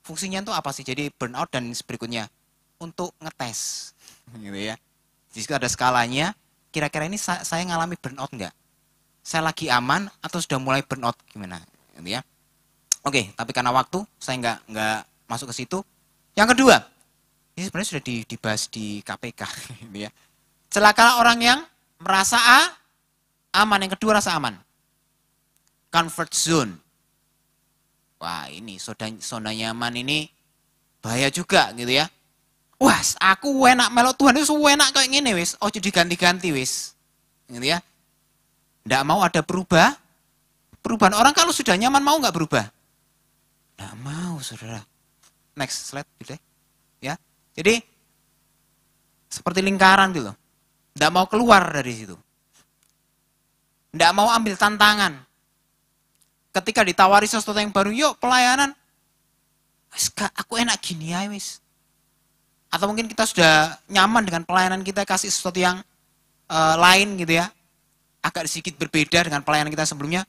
Fungsinya itu apa sih? Jadi burnout dan berikutnya untuk ngetes, gitu ya. Jika ada skalanya, kira-kira ini saya ngalami burnout nggak? Saya lagi aman atau sudah mulai burnout gimana? Gitu ya. Oke, tapi karena waktu saya nggak masuk ke situ. Yang kedua, ini sebenarnya sudah dibahas di KPK, gitu ya. Celakalah orang yang merasa aman, yang kedua rasa aman. Comfort zone. Wah ini zona nyaman ini bahaya juga gitu ya. Wah aku enak melok Tuhan itu enak kayak gini wis. Oh jadi ganti-ganti wis. Gitu ya. Nggak mau ada perubahan. Orang kalau sudah nyaman mau nggak berubah? Nggak mau saudara. Next slide gitu ya. Jadi seperti lingkaran gitu. Nggak mau keluar dari situ. Nggak mau ambil tantangan. Ketika ditawari sesuatu yang baru, yuk pelayanan. Aku enak gini ya wis. Atau mungkin kita sudah nyaman dengan pelayanan kita, kasih sesuatu yang lain gitu ya. Agak sedikit berbeda dengan pelayanan kita sebelumnya.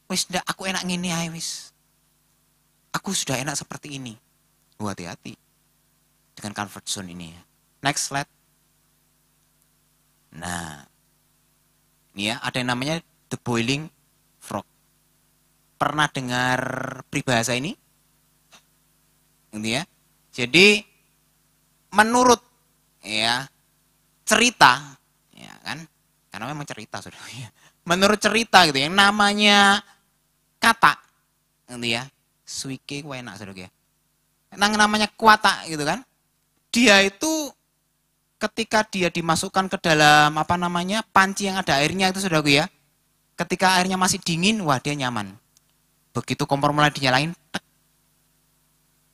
Wis ndak aku enak gini ya wis. Aku sudah enak seperti ini. Hati-hati dengan comfort zone ini ya. Next slide. Nah, ini ya ada yang namanya the boiling frog. Pernah dengar peribahasa ini? Gitu ya. Jadi menurut ya cerita, ya kan? Karena memang cerita sudah. Menurut cerita gitu, yang namanya kata, gitu ya. Suike enak sudah ya. Namanya kuata gitu kan? Dia itu ketika dia dimasukkan ke dalam panci yang ada airnya itu saudaraku ya. Ketika airnya masih dingin, wah dia nyaman. Begitu kompor mulai dinyalain,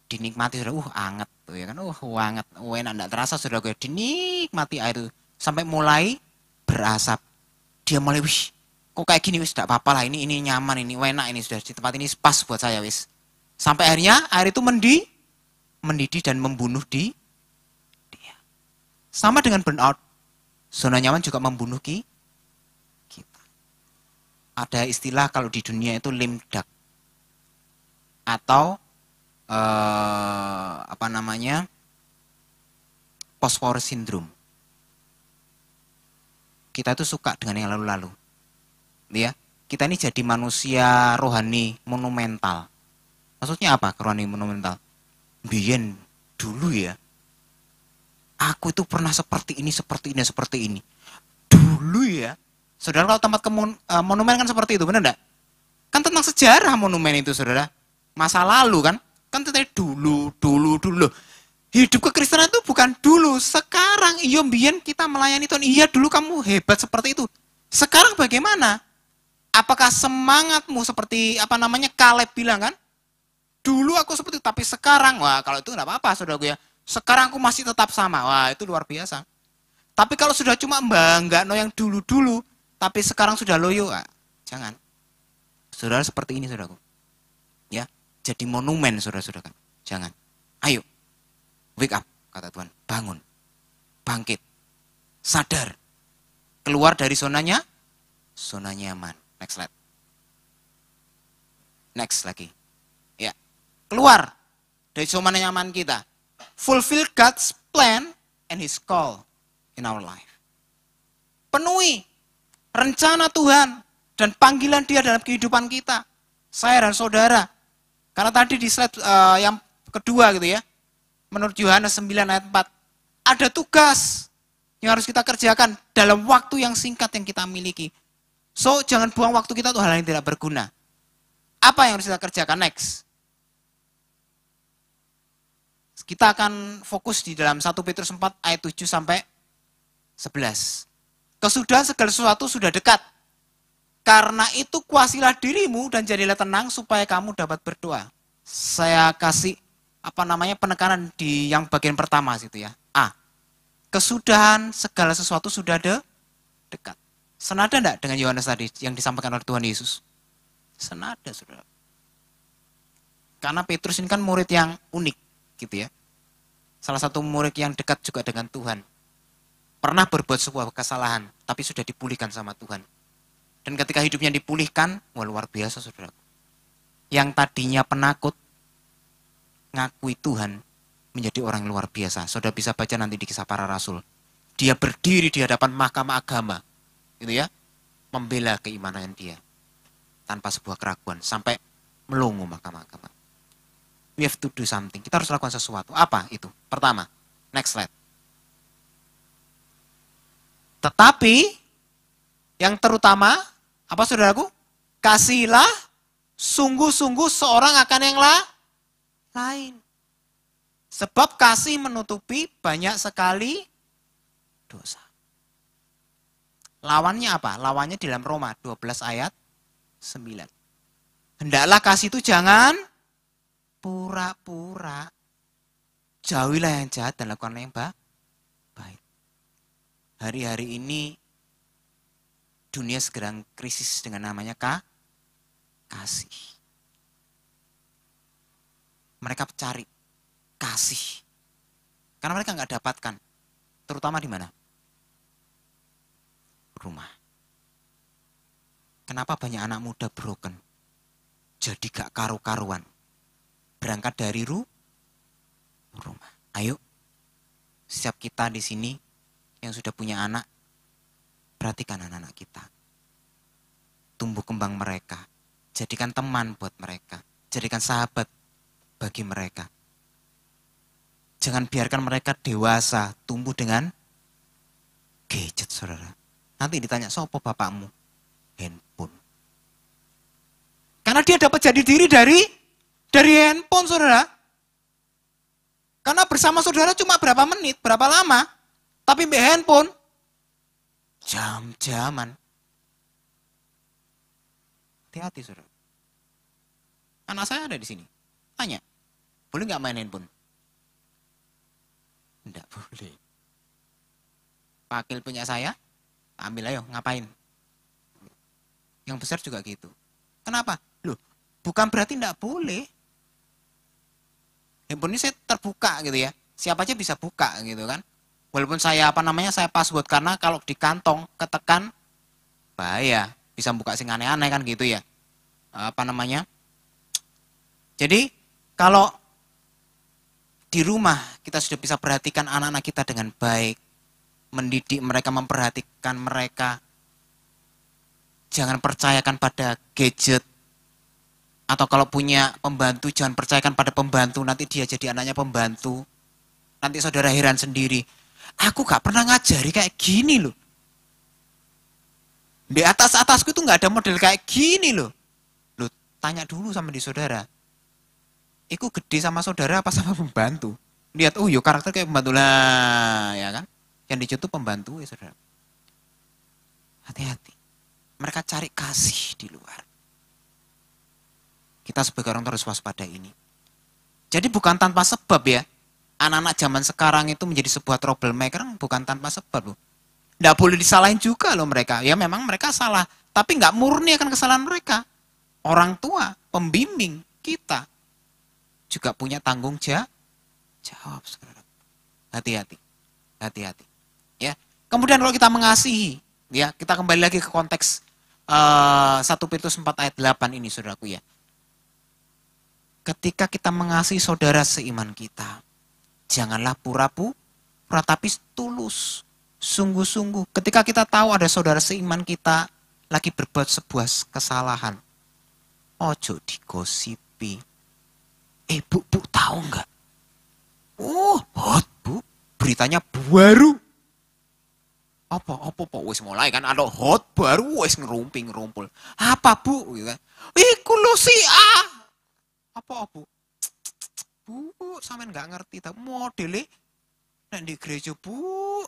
dinikmati saudara, anget tuh ya kan, anget, enak, enggak terasa saudaraku ya. Dinikmati air itu sampai mulai berasap. Dia mulai kok kayak gini wis, enggak apa-apa lah, ini nyaman, ini enak, ini sudah di tempat ini pas buat saya wis. Sampai akhirnya air itu mendidih dan membunuh dia. Sama dengan burnout, zona nyaman juga membunuh kita. Ada istilah kalau di dunia itu lame duck atau phosphorus syndrome. Kita itu suka dengan yang lalu-lalu, ya. Kita ini jadi manusia rohani monumental. Maksudnya apa kerohanian monumental? Biyen dulu ya, aku itu pernah seperti ini, seperti ini, seperti ini. Dulu ya, saudara kalau tempat monumen kan seperti itu, benar enggak? Kan tentang sejarah monumen itu, saudara. Masa lalu kan tentang dulu. Hidup kekristenan itu bukan dulu, sekarang. Iya, biyen kita melayani Tuhan. Iya, dulu kamu hebat seperti itu. Sekarang bagaimana? Apakah semangatmu seperti Kaleb bilang kan? Dulu aku seperti itu, tapi sekarang, wah kalau itu enggak apa-apa saudaraku ya. Sekarang aku masih tetap sama, wah itu luar biasa. Tapi kalau sudah cuma no yang dulu-dulu, tapi sekarang sudah loyo, jangan. Saudara seperti ini saudaraku. Ya, jadi monumen saudara-saudara kan. Jangan. Ayo, wake up, kata Tuhan. Bangun, bangkit, sadar. Keluar dari zona nyaman. Next slide. Next lagi. Ya, keluar dari zona nyaman kita. Fulfill God's plan and His call in our life. Penuhi rencana Tuhan dan panggilan Dia dalam kehidupan kita. Saya dan saudara. Karena tadi di slide yang kedua gitu ya. Menurut Yohanes 9 ayat 4. Ada tugas yang harus kita kerjakan dalam waktu yang singkat yang kita miliki. So, jangan buang waktu kita untuk hal yang tidak berguna. Apa yang harus kita kerjakan next? Kita akan fokus di dalam 1 Petrus 4 ayat 7 sampai 11. Kesudahan segala sesuatu sudah dekat. Karena itu kuasilah dirimu dan jadilah tenang supaya kamu dapat berdoa. Saya kasih penekanan di yang bagian pertama situ ya. A. Kesudahan segala sesuatu sudah dekat. Senada enggak dengan Yohanes tadi yang disampaikan oleh Tuhan Yesus? Senada, saudara. Karena Petrus ini kan murid yang unik, gitu ya. Salah satu murid yang dekat juga dengan Tuhan. Pernah berbuat sebuah kesalahan, tapi sudah dipulihkan sama Tuhan. Dan ketika hidupnya dipulihkan, wah luar biasa, saudara. Yang tadinya penakut, ngakui Tuhan, menjadi orang yang luar biasa. Saudara bisa baca nanti di Kisah Para Rasul. Dia berdiri di hadapan mahkamah agama, gitu ya, membela keimanan dia tanpa sebuah keraguan sampai melongo mahkamah agama. We have to do something. Kita harus lakukan sesuatu. Apa itu? Pertama, next slide. Tetapi yang terutama, apa saudaraku? Kasihilah sungguh-sungguh seorang akan yang lain. Sebab kasih menutupi banyak sekali dosa. Lawannya apa? Lawannya di dalam Roma 12 ayat 9. Hendaklah kasih itu jangan pura-pura. Jauhilah yang jahat dan lakukanlah yang baik. Hari-hari ini dunia sedang krisis dengan namanya kasih. Mereka cari kasih. Karena mereka nggak dapatkan. Terutama di mana? Rumah. Kenapa banyak anak muda broken? Jadi gak karu-karuan. Berangkat dari rumah. Ayo, setiap kita di sini yang sudah punya anak, perhatikan anak-anak kita. Tumbuh kembang mereka. Jadikan teman buat mereka. Jadikan sahabat bagi mereka. Jangan biarkan mereka dewasa, tumbuh dengan gadget, saudara. Nanti ditanya, sopo bapakmu? Handphone. Karena dia dapat jadi diri dari handphone, saudara. Karena bersama saudara cuma berapa menit, berapa lama. Tapi mbak handphone, jam-jaman. Hati-hati, saudara. Anak saya ada di sini. Tanya, boleh nggak main handphone? Enggak boleh. Pakil punya saya, ambil ayo, ngapain? Yang besar juga gitu. Kenapa? Loh, bukan berarti enggak boleh. Handphone ini saya terbuka gitu ya. Siapa aja bisa buka gitu kan. Walaupun saya saya password karena kalau di kantong ketekan bahaya. Bisa buka sing aneh-aneh kan gitu ya. Jadi kalau di rumah kita sudah bisa perhatikan anak-anak kita dengan baik. Mendidik mereka, memperhatikan mereka. Jangan percayakan pada gadget. Atau kalau punya pembantu, jangan percayakan pada pembantu, nanti dia jadi anaknya pembantu. Nanti saudara heran sendiri. Aku gak pernah ngajari kayak gini loh. Di atasku itu gak ada model kayak gini loh. Loh, tanya dulu sama di saudara. Iku gede sama saudara apa sama pembantu? Lihat, oh yo karakter kayak pembantu lah, ya kan? Yang dicutup pembantu ya saudara. Hati-hati. Mereka cari kasih di luar. Kita sebagai orang tua harus waspada ini. Jadi bukan tanpa sebab ya. Anak-anak zaman sekarang itu menjadi sebuah troublemaker bukan tanpa sebab loh. Nggak boleh disalahin juga loh mereka. Ya memang mereka salah. Tapi nggak murni akan kesalahan mereka. Orang tua, pembimbing kita juga punya tanggung jawab. Hati-hati. Hati-hati. Ya. Kemudian kalau kita mengasihi. Ya, kita kembali lagi ke konteks 1 Petrus 4 ayat 8 ini saudaraku ya. Ketika kita mengasihi saudara seiman kita, janganlah pura-pura tapi tulus, sungguh-sungguh. Ketika kita tahu ada saudara seiman kita lagi berbuat sebuah kesalahan, ojo digosipi. Bu tahu nggak? Hot bu, beritanya baru. Apa wis mulai kan ada hot baru wis ngerumpul. Apa bu? Iku lo si A. Apa bu? Bu, sampean nggak ngerti tapi modelnya di gereja bu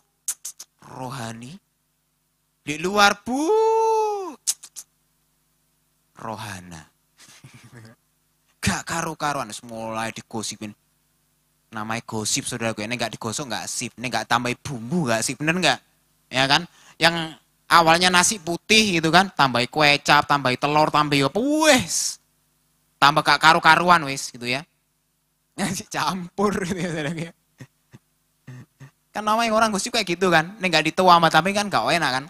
rohani, di luar bu rohana. Gak karu-karuan mulai digosipin. Namanya gosip saudara gue, ini nggak digosok nggak sip, ini nggak tambahin bumbu nggak sip, bener nggak? Ya kan? Yang awalnya nasi putih gitu kan, tambahin kecap, tambahin telur, tambahin apa? Wes, tambah gak karu-karuan wes gitu ya. Nasi campur gitu ya saudara. Kan namanya orang gosip kayak gitu kan, ini nggak dituang tapi kan gak enak kan?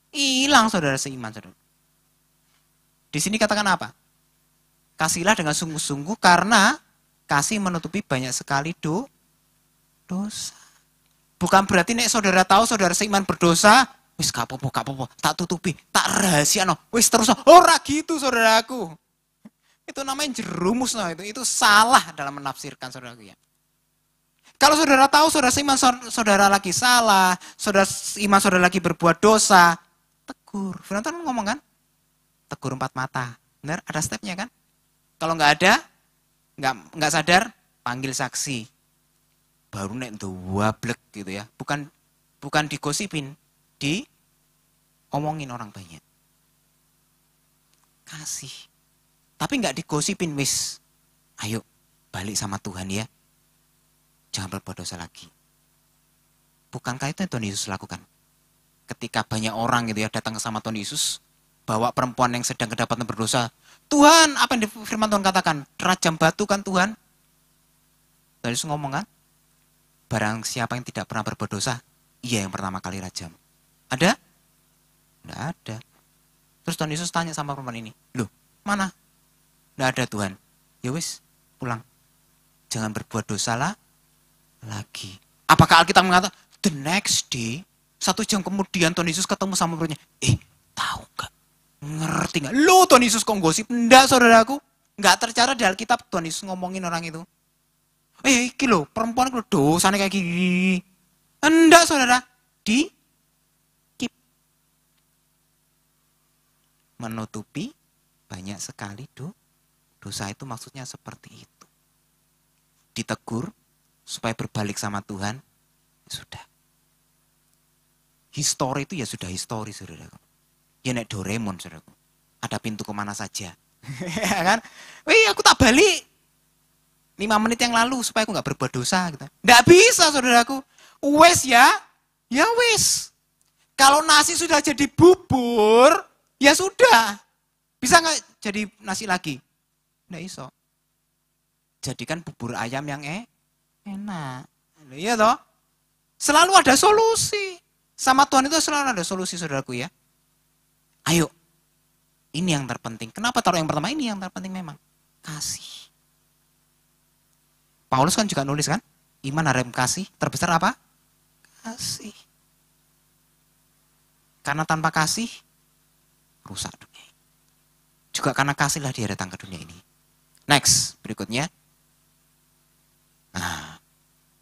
Hilang saudara seiman saudara. Di sini katakan apa? Kasihlah dengan sungguh-sungguh karena kasih menutupi banyak sekali dosa. Bukan berarti nek saudara tahu saudara seiman berdosa, wis gak apa-apa, tak tutupi, tak rahasia no, wis terus ora gitu saudaraku. Itu namanya jerumus no, itu salah dalam menafsirkan saudaraku ya. Kalau saudara tahu saudara seiman saudara lagi salah, saudara iman saudara lagi berbuat dosa, tegur. Firman Tuhan ngomong kan? Tegur 4 mata. Benar? Ada stepnya kan? Kalau nggak ada, nggak sadar, panggil saksi. Baru nek duablek gitu ya. Bukan digosipin, diomongin orang banyak. Kasih. Tapi nggak digosipin wis. Ayo balik sama Tuhan ya. Jangan berbuat dosa lagi. Bukankah itu yang Tuhan Yesus lakukan? Ketika banyak orang gitu ya datang sama Tuhan Yesus, bawa perempuan yang sedang kedapatan berdosa. Tuhan, apa yang firman Tuhan katakan? Rajam batu kan Tuhan? Tuhan Yesus ngomong kan? Barang siapa yang tidak pernah berbuat dosa, ia yang pertama kali rajam. Ada? Tidak ada. Terus Tuhan Yesus tanya sama perempuan ini, loh mana? Tidak ada Tuhan. Ya wis, pulang. Jangan berbuat dosa lagi. Apakah Alkitab mengatakan, the next day, 1 jam kemudian Tuhan Yesus ketemu sama perempuannya, tahu gak? Ngerti gak? Lo Tuhan Yesus kok gosip? Enggak saudaraku. Enggak tercara di Alkitab Tuhan Yesus ngomongin orang itu. Iki lo perempuan lo dosanya kayak gini. Enggak saudara. Keep. Menutupi banyak sekali dosa itu maksudnya seperti itu. Ditegur supaya berbalik sama Tuhan. Sudah. Histori itu ya sudah histori saudaraku. Ya nek Doraemon saudaraku. Ada pintu kemana saja. Ya kan? Aku tak balik 5 menit yang lalu supaya aku gak berbuat dosa. Gitu. Nggak bisa saudaraku. Wes ya wes. Kalau nasi sudah jadi bubur, ya sudah. Bisa gak jadi nasi lagi? Nggak iso. Jadikan bubur ayam yang enak. Iya toh? Selalu ada solusi. Sama Tuhan itu selalu ada solusi saudaraku ya. Ayo, ini yang terpenting. Kenapa taruh yang pertama? Ini yang terpenting memang. Kasih. Paulus kan juga nulis kan? Iman harem kasih. Terbesar apa? Kasih. Karena tanpa kasih, rusak dunia. Juga karena kasihlah dia datang ke dunia ini. Next, berikutnya. Nah,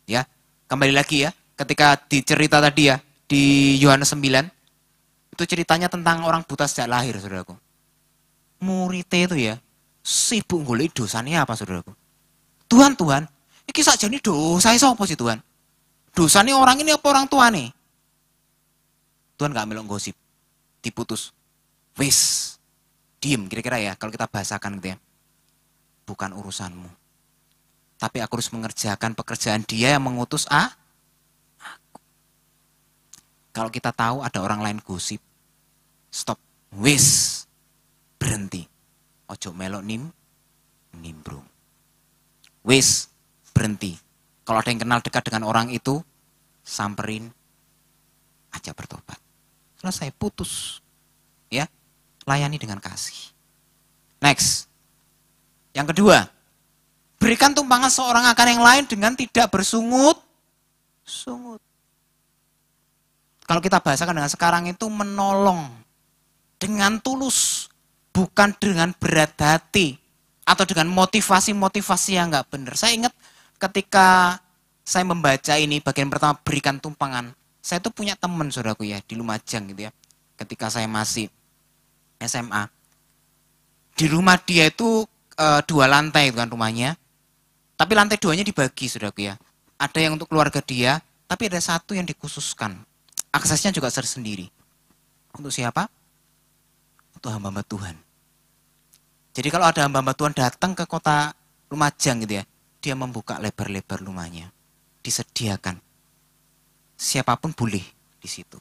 ya, kembali lagi ya, ketika dicerita tadi ya, di Yohanes 9, itu ceritanya tentang orang buta sejak lahir, saudaraku. Muridnya itu ya, sibuk golek dosanya apa, saudaraku. Tuhan, iki sakjane dosa sapa sih Tuhan? Dosanya orang ini apa orang tua nih? Tuhan gak melok gosip, diputus. Wis, diem kira-kira ya, kalau kita bahasakan gitu ya. Bukan urusanmu. Tapi aku harus mengerjakan pekerjaan dia yang mengutus aku. Kalau kita tahu ada orang lain gosip, stop, wis, berhenti. Ojo melok nimbrung. Wis, berhenti. Kalau ada yang kenal dekat dengan orang itu, samperin, aja bertobat. Selesai, putus. Ya, layani dengan kasih. Next. Yang kedua, berikan tumpangan seorang akan yang lain dengan tidak bersungut. Kalau kita bahasakan dengan sekarang itu menolong dengan tulus, bukan dengan berat hati atau dengan motivasi-motivasi yang nggak benar. Saya ingat ketika saya membaca ini bagian pertama berikan tumpangan, saya tuh punya teman saudaraku ya di Lumajang gitu ya. Ketika saya masih SMA, di rumah dia itu 2 lantai kan rumahnya, tapi lantai 2-nya dibagi saudaraku ya. Ada yang untuk keluarga dia, tapi ada satu yang dikhususkan. Aksesnya juga tersendiri. Untuk siapa? Untuk hamba-hamba Tuhan. Jadi kalau ada hamba-hamba Tuhan datang ke kota Lumajang gitu ya, dia membuka lebar-lebar rumahnya, disediakan. Siapapun boleh di situ.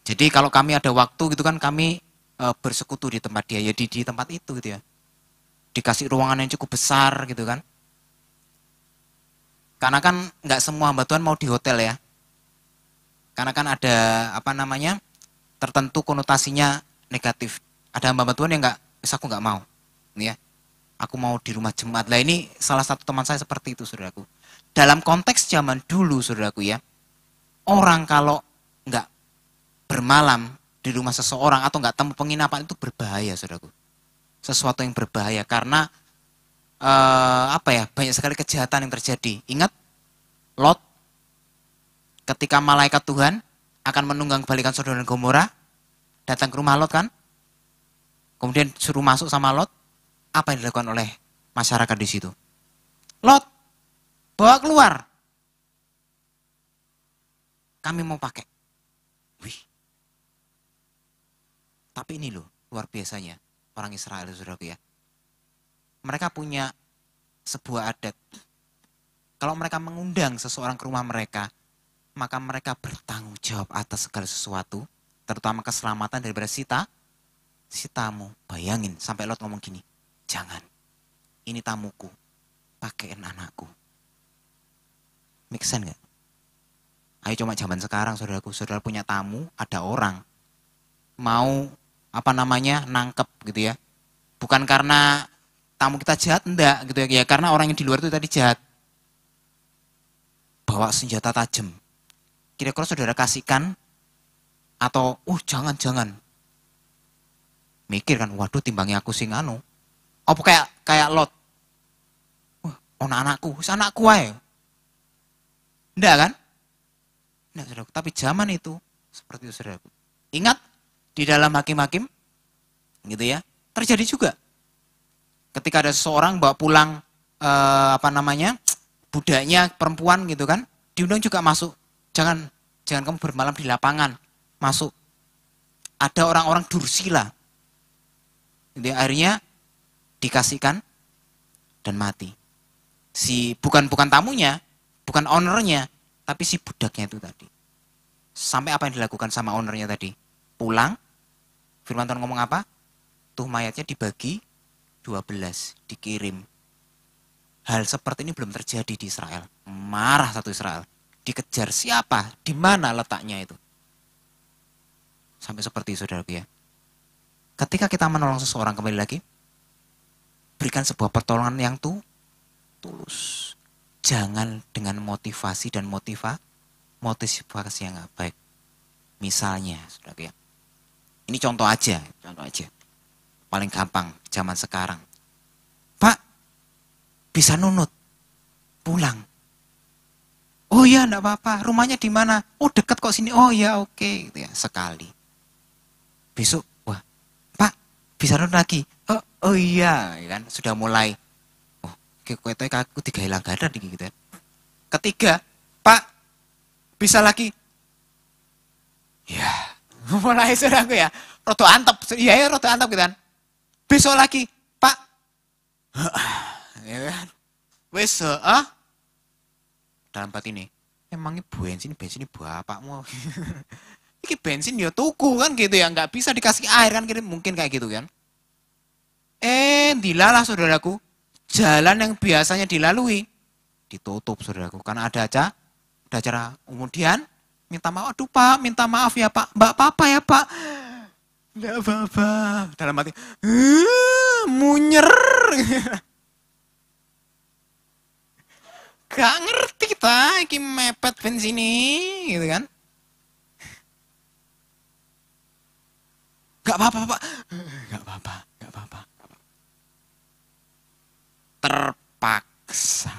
Jadi kalau kami ada waktu gitu kan, kami bersekutu di tempat dia, ya di tempat itu gitu ya. Dikasih ruangan yang cukup besar gitu kan. Karena kan nggak semua hamba Tuhan mau di hotel ya. Karena kan ada tertentu konotasinya negatif. Ada hamba Tuhan yang nggak, aku nggak mau, ya. Aku mau di rumah jemaat. Lah ini salah satu teman saya seperti itu, saudaraku. Dalam konteks zaman dulu, saudaraku ya, orang kalau nggak bermalam di rumah seseorang atau nggak temu penginapan itu berbahaya, saudaraku. Sesuatu yang berbahaya karena banyak sekali kejahatan yang terjadi. Ingat Lot, ketika malaikat Tuhan akan menunggang balikan Sodom dan Gomora, datang ke rumah Lot kan, kemudian suruh masuk sama Lot, apa yang dilakukan oleh masyarakat di situ? Lot, bawa keluar. Kami mau pakai. Wih. Tapi ini loh, luar biasanya orang Israel, saudaraku ya. Mereka punya sebuah adat. Kalau mereka mengundang seseorang ke rumah mereka, maka mereka bertanggung jawab atas segala sesuatu, terutama keselamatan daripada si tamu. Bayangin, sampai Lot ngomong gini, jangan, ini tamuku, pakaiin anakku. Make sense gak? Ayo cuma zaman sekarang, saudaraku, saudara punya tamu, ada orang mau nangkep gitu ya. Bukan karena tamu kita jahat, enggak gitu ya, karena orang yang di luar itu tadi jahat. Bawa senjata tajam. Kira-kira saudara kasihkan atau jangan. Mikir kan, waduh timbangnya aku sing anu. Apa kayak Lot. Anakku ae. Enggak kan? Enggak, saudaraku. Tapi zaman itu seperti itu, saudaraku. Ingat di dalam Hakim-Hakim gitu ya, terjadi juga. Ketika ada seseorang bawa pulang budaknya perempuan gitu kan, diundang juga masuk. Jangan kamu bermalam di lapangan, masuk. Ada orang-orang dursila. Jadi akhirnya dikasihkan dan mati. Bukan tamunya, bukan ownernya, tapi si budaknya itu tadi. Sampai apa yang dilakukan sama ownernya tadi? Pulang, firman Tuhan ngomong apa? Tuh mayatnya dibagi 12, dikirim. Hal seperti ini belum terjadi di Israel. Marah satu Israel. Dikejar siapa? Di mana letaknya itu? Sampai seperti itu, saudaraku ya. Ketika kita menolong seseorang, kembali lagi, berikan sebuah pertolongan yang tulus. Jangan dengan motivasi dan motivasi yang gak baik. Misalnya, saudaraku ya. Ini contoh aja. paling gampang zaman sekarang. Pak, bisa nunut, pulang. Oh iya, enggak apa-apa. Rumahnya di mana? Oh dekat kok sini. Oh iya, oke. Gitu ya, sekali. Besok, wah, Pak, bisa nunut lagi. Oh iya, ya kan sudah mulai. Oh, kowe aku digawe langganan iki gitu ya. Ketiga, Pak, bisa lagi. Ya, mulai saudaraku ya. Roto antep, iya ya roto antep gitu kan. Besok lagi, Pak. Ya kan. Wes, dalam hati ini, emangnya bensin bapakmu. Ini bensin ya tuku kan gitu ya, nggak bisa dikasih air kan, mungkin kayak gitu kan. Dilalah saudaraku, jalan yang biasanya dilalui ditutup saudaraku, karena ada acara. Kemudian minta maaf, aduh Pak, minta maaf ya Pak, Mbak apa-apa ya Pak. Enggak apa-apa. Dalam hati, munyer. Gak ngerti ta, iki mepet bensin ini, gitu kan. Gak apa-apa Pak, gak apa-apa. Terpaksa.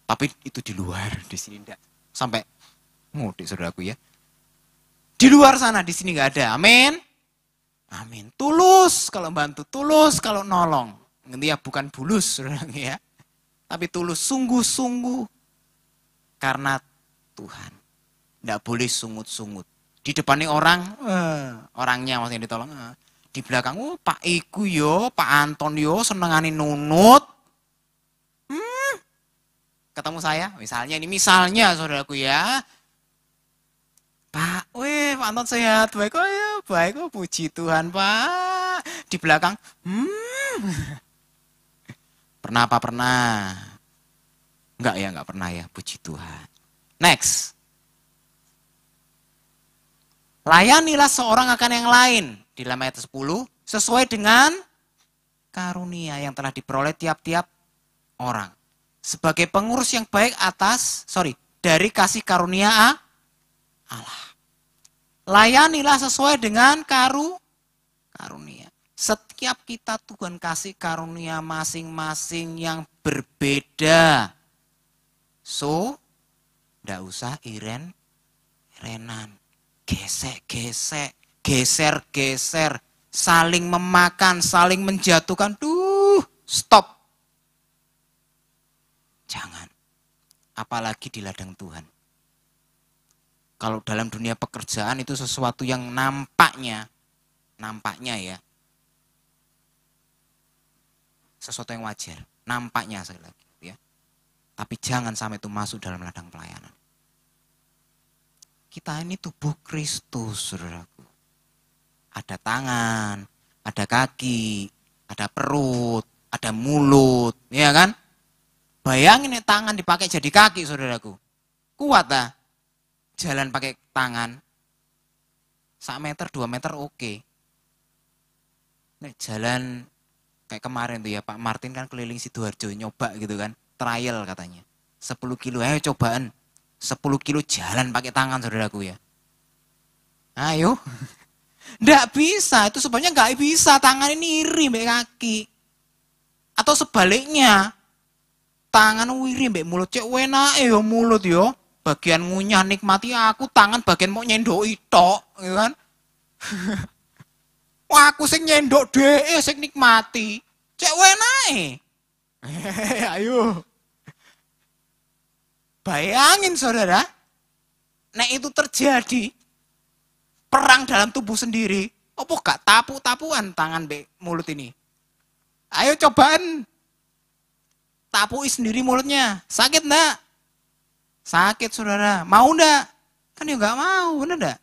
Tapi itu di luar, di sini enggak. Sampai mudik saudaraku ya. Di luar sana, di sini enggak ada. Amin. Amin. Tulus kalau bantu, tulus kalau nolong. Ngerti ya, bukan bulus saudaraku ya. Tapi tulus, sungguh-sungguh. Karena Tuhan. Enggak boleh sungut-sungut. Di depannya orang, orangnya maksudnya ditolong. Di belakang, Pak Iku yo, Pak Anton yo, senengani nunut. Ketemu saya, misalnya saudaraku ya. Pak, Pak Anton sehat, baik kok ya, baik kok, puji Tuhan Pak. Di belakang, pernah apa pernah? Enggak pernah ya, puji Tuhan. Next. Layanilah seorang akan yang lain. Di dalam ayat 10, sesuai dengan karunia yang telah diperoleh tiap-tiap orang. Sebagai pengurus yang baik dari kasih karunia Allah. Layanilah sesuai dengan karunia. Setiap kita Tuhan kasih karunia masing-masing yang berbeda. So, ndak usah iren-irenan. Gesek-gesek, geser-geser, saling memakan, saling menjatuhkan. Stop. Jangan. Apalagi di ladang Tuhan. Kalau dalam dunia pekerjaan itu sesuatu yang nampaknya ya. Sesuatu yang wajar, nampaknya sekali lagi ya. Tapi jangan sampai itu masuk dalam ladang pelayanan. Kita ini tubuh Kristus, saudaraku. Ada tangan, ada kaki, ada perut, ada mulut, ya kan? Bayangin nih tangan dipakai jadi kaki, saudaraku. Kuat lah. Jalan pakai tangan. 1 meter, 2 meter oke. Nih jalan kayak kemarin tuh ya, Pak Martin kan keliling Sidoarjo nyoba gitu kan. Trial katanya. 10 kilo, ayo cobaan. 10 kilo jalan pakai tangan saudaraku ya. Ayo. Nggak bisa, itu sebenarnya nggak bisa. Tangan ini iri mbak kaki. Atau sebaliknya. Tangan iri mbak mulut. Cek wena yo mulut yo. Bagian ngunyah nikmati aku, tangan bagian mau nyendok tok. Gitu kan. Wah aku sing nyendok deh, sing nikmati. Cek wena ayo. Bayangin saudara, nek itu terjadi, perang dalam tubuh sendiri, apa gak tapu-tapuan tangan be mulut ini? Ayo cobaan, tapui sendiri mulutnya, sakit enggak? Sakit saudara, mau enggak? Kan ya gak mau, bener enggak?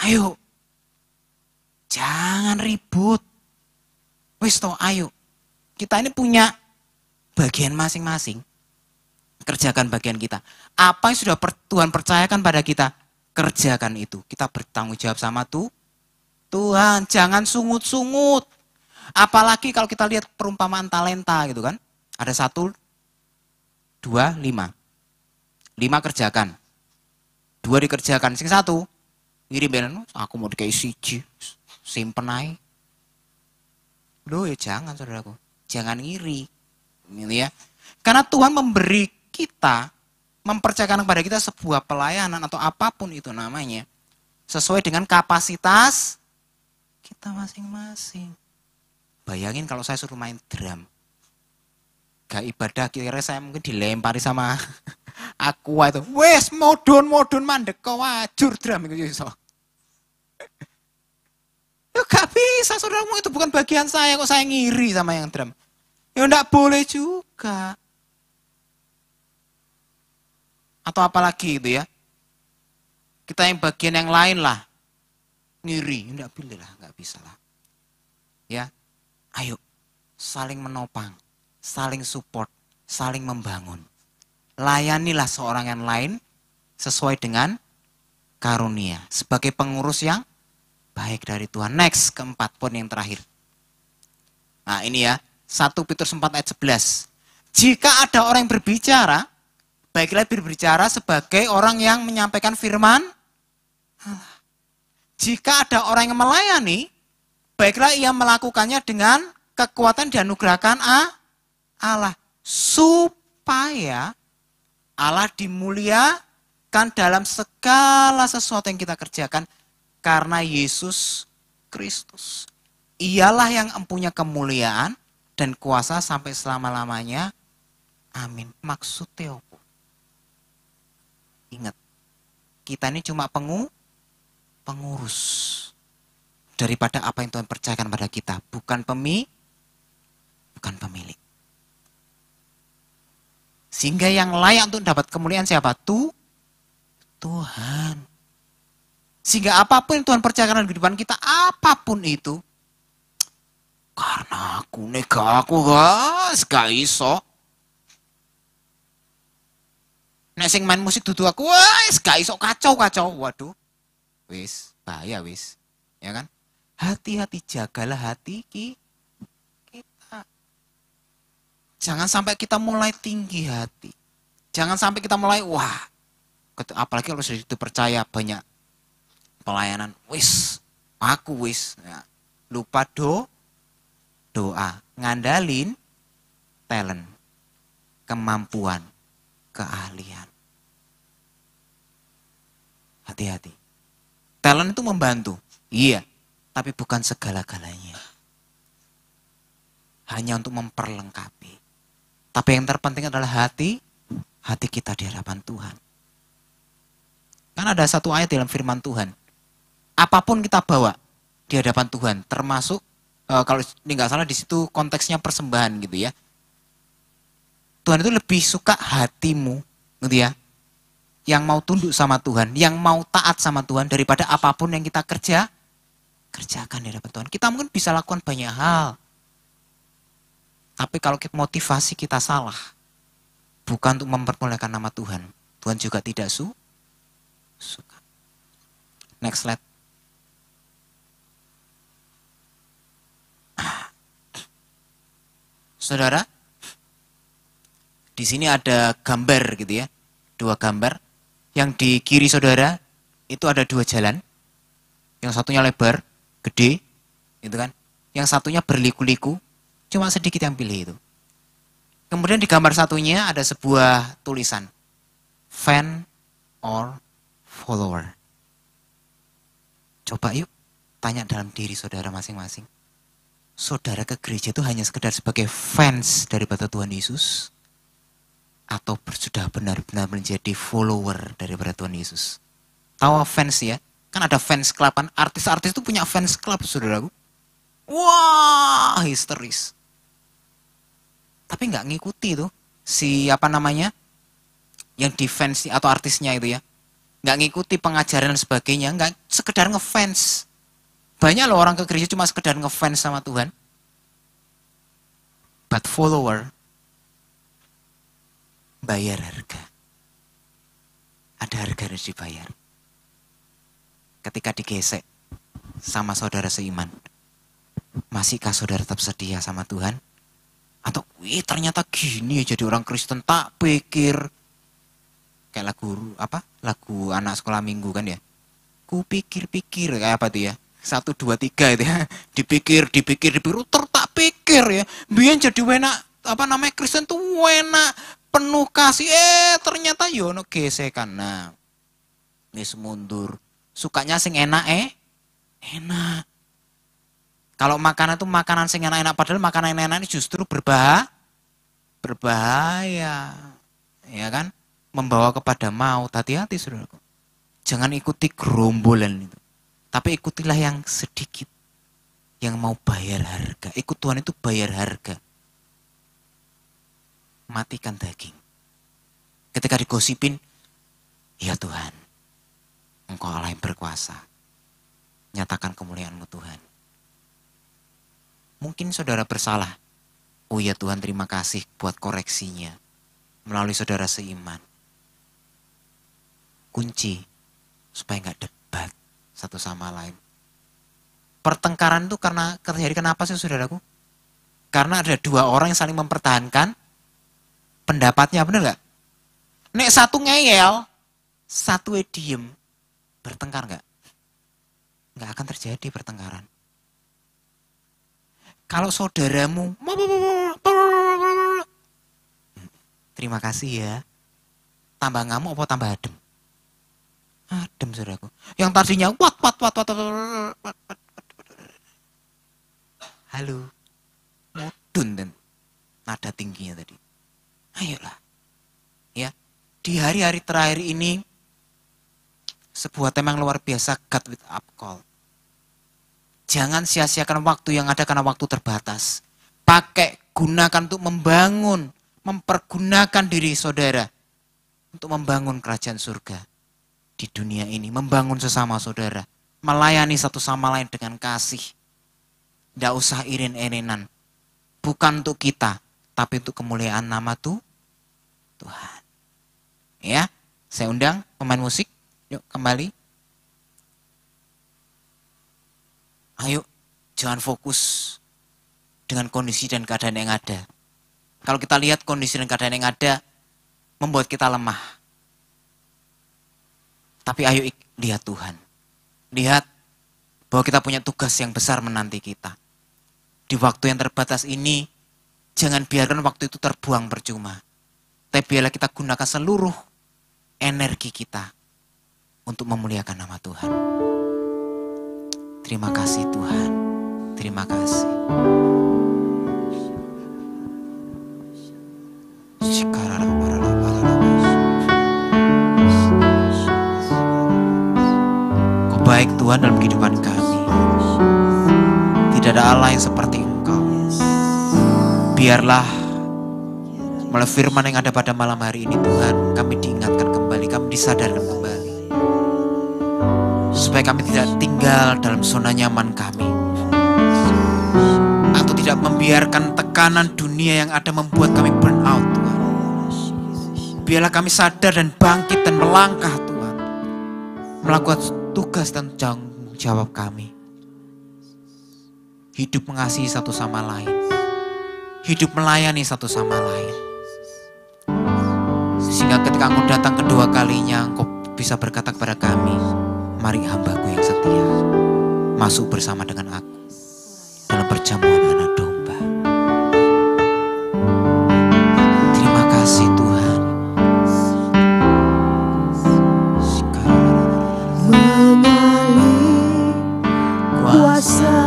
Ayo, jangan ribut. Wis toh, ayo, kita ini punya bagian masing-masing. Kerjakan bagian kita. Apa yang sudah Tuhan percayakan pada kita, kerjakan itu. Kita bertanggung jawab sama Tuhan. Jangan sungut-sungut. Apalagi kalau kita lihat perumpamaan talenta gitu kan. Ada 1, 2, 5. 5 kerjakan. 2 dikerjakan. Sing 1, ngirim belen, aku mau dikai siji. simpen aja. Loh ya jangan saudaraku, jangan ngiri. Gitu ya. Karena Tuhan memberi kita, mempercayakan kepada kita sebuah pelayanan atau apapun itu namanya, sesuai dengan kapasitas kita masing-masing. Bayangin kalau saya suruh main drum. Gak ibadah, kira-kira saya mungkin dilempari sama aku itu. Wes modon mandek kau wajur drum itu iso. Ya gak bisa saudaramu, itu bukan bagian saya, kok saya ngiri sama yang drum. Ya enggak boleh juga. Atau apalagi itu ya. Kita yang bagian yang lain lah. Ngiri, enggak boleh lah, enggak bisa lah. Ya, ayo saling menopang, saling support, saling membangun. Layanilah seorang yang lain sesuai dengan karunia. Sebagai pengurus yang baik dari Tuhan. Next, keempat, poin yang terakhir. Nah ini ya, 1 Petrus 4 ayat 11. Jika ada orang yang berbicara, baiklah berbicara sebagai orang yang menyampaikan firman Allah. Jika ada orang yang melayani, baiklah ia melakukannya dengan kekuatan dianugerahkan Allah. Supaya Allah dimuliakan dalam segala sesuatu yang kita kerjakan. Karena Yesus Kristus. Ialah yang empunya kemuliaan dan kuasa sampai selama-lamanya. Amin. Maksudnya apa? Ingat, kita ini cuma pengurus daripada apa yang Tuhan percayakan pada kita. Bukan pemilik. Bukan pemilik. Sehingga yang layak untuk dapat kemuliaan siapa? Tuhan. Sehingga apapun yang Tuhan percayakan dalam kehidupan kita, apapun itu, karena aku guys, gak iso. Nek sing main musik dudu aku, wes gak iso, kacau. Waduh, wis bahaya wis, ya kan? Hati-hati, jagalah hati kita. Jangan sampai kita mulai tinggi hati. Jangan sampai kita mulai apalagi kalau sudah dipercaya banyak pelayanan, aku ya. Lupa doa, ngandalin talent, kemampuan, keahlian. Hati-hati. Talent itu membantu, iya, tapi bukan segala-galanya. Hanya untuk memperlengkapi. Tapi yang terpenting adalah hati kita di hadapan Tuhan. Kan ada satu ayat dalam firman Tuhan. Apapun kita bawa di hadapan Tuhan, termasuk kalau ini nggak salah di situ konteksnya persembahan gitu ya. Tuhan itu lebih suka hatimu, gitu ya, yang mau tunduk sama Tuhan, yang mau taat sama Tuhan daripada apapun yang kita kerjakan di hadapan Tuhan. Kita mungkin bisa lakukan banyak hal, tapi kalau motivasi kita salah, bukan untuk mempermuliakan nama Tuhan, Tuhan juga tidak suka. Next slide. Saudara, di sini ada gambar gitu ya, 2 gambar. Yang di kiri saudara itu ada 2 jalan. Yang satunya lebar, gede, gitu kan. Yang satunya berliku-liku, cuma sedikit yang pilih itu. Kemudian di gambar satunya ada sebuah tulisan, fan or follower. Coba yuk tanya dalam diri saudara masing-masing. Saudara ke gereja itu hanya sekedar sebagai fans daripada Tuhan Yesus? Atau sudah benar-benar menjadi follower daripada Tuhan Yesus? Tahu fans ya? Kan ada fans club, kan artis-artis itu punya fans club saudaraku. Wah, histeris. Tapi nggak ngikuti tuh si yang di fans atau artisnya itu ya. Nggak ngikuti pengajaran dan sebagainya, nggak sekedar ngefans. Banyak loh orang ke gereja cuma sekedar ngefans sama Tuhan. But follower bayar harga. Ada harga harus dibayar. Ketika digesek sama saudara seiman, masihkah saudara tetap setia sama Tuhan? Atau ternyata gini ya jadi orang Kristen, tak pikir. Kayak lagu anak sekolah minggu kan ya. Ku pikir-pikir kayak apa tuh ya. 1, 2, 3 itu ya. Dipikir, tak pikir ya. Biar jadi enak, Kristen tuh enak, penuh kasih. Ternyata yono gesekan. Nah, wis mundur. Sukanya sing enak enak. Kalau makanan itu makanan sing enak-enak, padahal makanan enak ini justru berbahaya. Ya kan? Membawa kepada maut. Hati-hati saudaraku. Jangan ikuti gerombolan itu. Tapi ikutilah yang sedikit. Yang mau bayar harga. Ikut Tuhan itu bayar harga. Matikan daging. Ketika digosipin, ya Tuhan, Engkau Allah yang berkuasa. Nyatakan kemuliaan-Mu Tuhan. Mungkin saudara bersalah. Oh ya Tuhan, terima kasih buat koreksinya. Melalui saudara seiman. Kunci supaya nggak debat satu sama lain. Pertengkaran itu karena terjadi kenapa sih saudaraku? Karena ada dua orang yang saling mempertahankan pendapatnya, benar nggak? Nek satu ngeyel, satu diem, bertengkar nggak? Nggak akan terjadi pertengkaran. Kalau saudaramu, terima kasih ya, tambah ngamuk apa tambah adem? Adem saudaraku. Yang tadinya wat. Halo, mudun dan nada tingginya tadi. Ayolah, ya di hari-hari terakhir ini sebuah tema yang luar biasa, God with up call. Jangan sia-siakan waktu yang ada karena waktu terbatas. Gunakan untuk mempergunakan diri saudara untuk membangun kerajaan surga di dunia ini, membangun sesama saudara, melayani satu sama lain dengan kasih. Tidak usah irin-irinan. Bukan untuk kita, tapi untuk kemuliaan nama Tuhan. Ya, saya undang pemain musik. Yuk kembali. Ayo, jangan fokus dengan kondisi dan keadaan yang ada. Kalau kita lihat kondisi dan keadaan yang ada, membuat kita lemah. Tapi ayo lihat Tuhan. Lihat bahwa kita punya tugas yang besar menanti kita. Di waktu yang terbatas ini, jangan biarkan waktu itu terbuang percuma. Tapi biarlah kita gunakan seluruh energi kita untuk memuliakan nama Tuhan. Terima kasih Tuhan. Terima kasih. Kau baik Tuhan dalam kehidupan kami. Tidak ada Allah yang seperti Engkau. Biarlah melalui firman yang ada pada malam hari ini Tuhan, kami diingatkan kembali, kami disadarkan kembali. Supaya kami tidak tinggal dalam zona nyaman kami. Atau tidak membiarkan tekanan dunia yang ada membuat kami burn out Tuhan. Biarlah kami sadar dan bangkit dan melangkah Tuhan. Melakukan tugas dan tanggung jawab kami. Hidup mengasihi satu sama lain. Hidup melayani satu sama lain. Sehingga ketika Engkau datang kedua kalinya, Engkau bisa berkata kepada kami, mari hambaku yang setia, masuk bersama dengan aku dalam perjamuan anak domba. Terima kasih Tuhan. Mengalir kuasa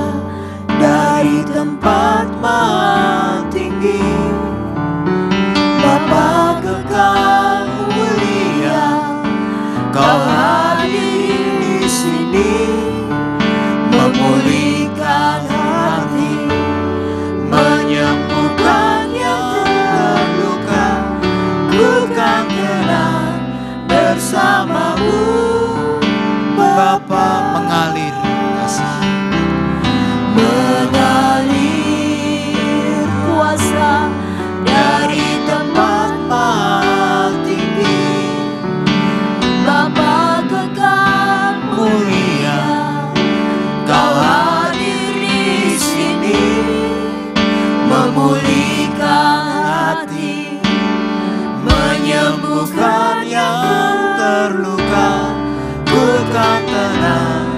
dari tempat maha tinggi, Bapa kekal mulia, Kau hadir di sini, memulihkan hati, menyembuhkan yang terluka. Ku kan tenang bersamamu, Bapa mengalir kasih. mengalir kuasa dari tempat maha tinggi, Bapa kekal mulia, Kau hadir di sini, memulihkan hati, menyembuhkan yang terluka. Ku kan tenang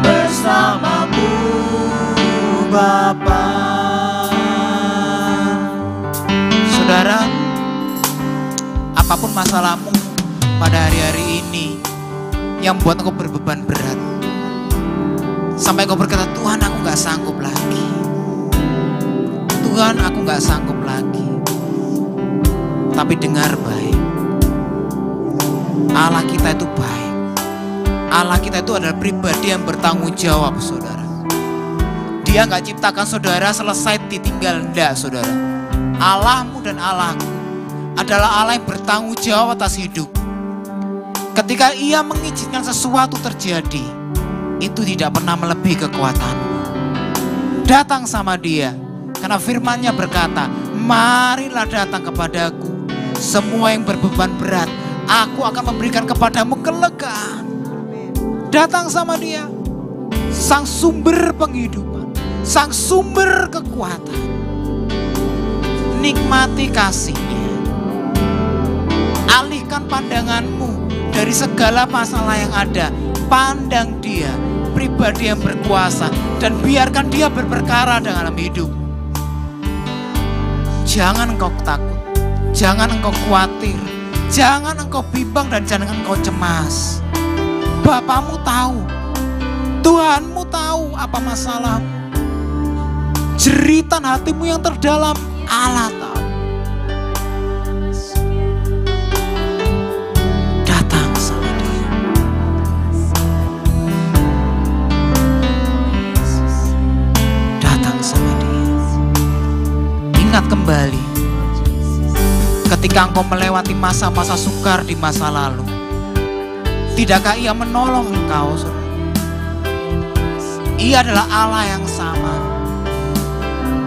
bersamamu. apapun masalahmu pada hari-hari ini yang buat engkau berbeban berat, sampai kau berkata, Tuhan aku gak sanggup lagi, Tuhan aku gak sanggup lagi. Tapi dengar baik, Allah kita itu baik. Allah kita itu adalah pribadi yang bertanggung jawab, saudara. Dia gak ciptakan saudara selesai ditinggal, enggak, saudara. Allahmu dan Allahku adalah Allah yang bertanggung jawab atas hidup. Ketika Ia mengizinkan sesuatu terjadi, itu tidak pernah melebihi kekuatanmu. Datang sama Dia, karena firman-Nya berkata, marilah datang kepadaku, semua yang berbeban berat, aku akan memberikan kepadamu kelegaan. Datang sama Dia, Sang sumber penghidupan, Sang sumber kekuatan. Nikmati kasih-Nya. Alihkan pandanganmu dari segala masalah yang ada. Pandang Dia, pribadi yang berkuasa, dan biarkan Dia berperkara dalam hidup. Jangan engkau takut, jangan engkau khawatir, jangan engkau bimbang, dan jangan engkau cemas. Bapamu tahu, Tuhanmu tahu apa masalahmu. Jeritan hatimu yang terdalam, Allah tahu. Datang sama Dia. Datang sama Dia. Ingat kembali, ketika engkau melewati masa-masa sukar di masa lalu, tidakkah Ia menolong engkau, saudara? Ia adalah Allah yang sama,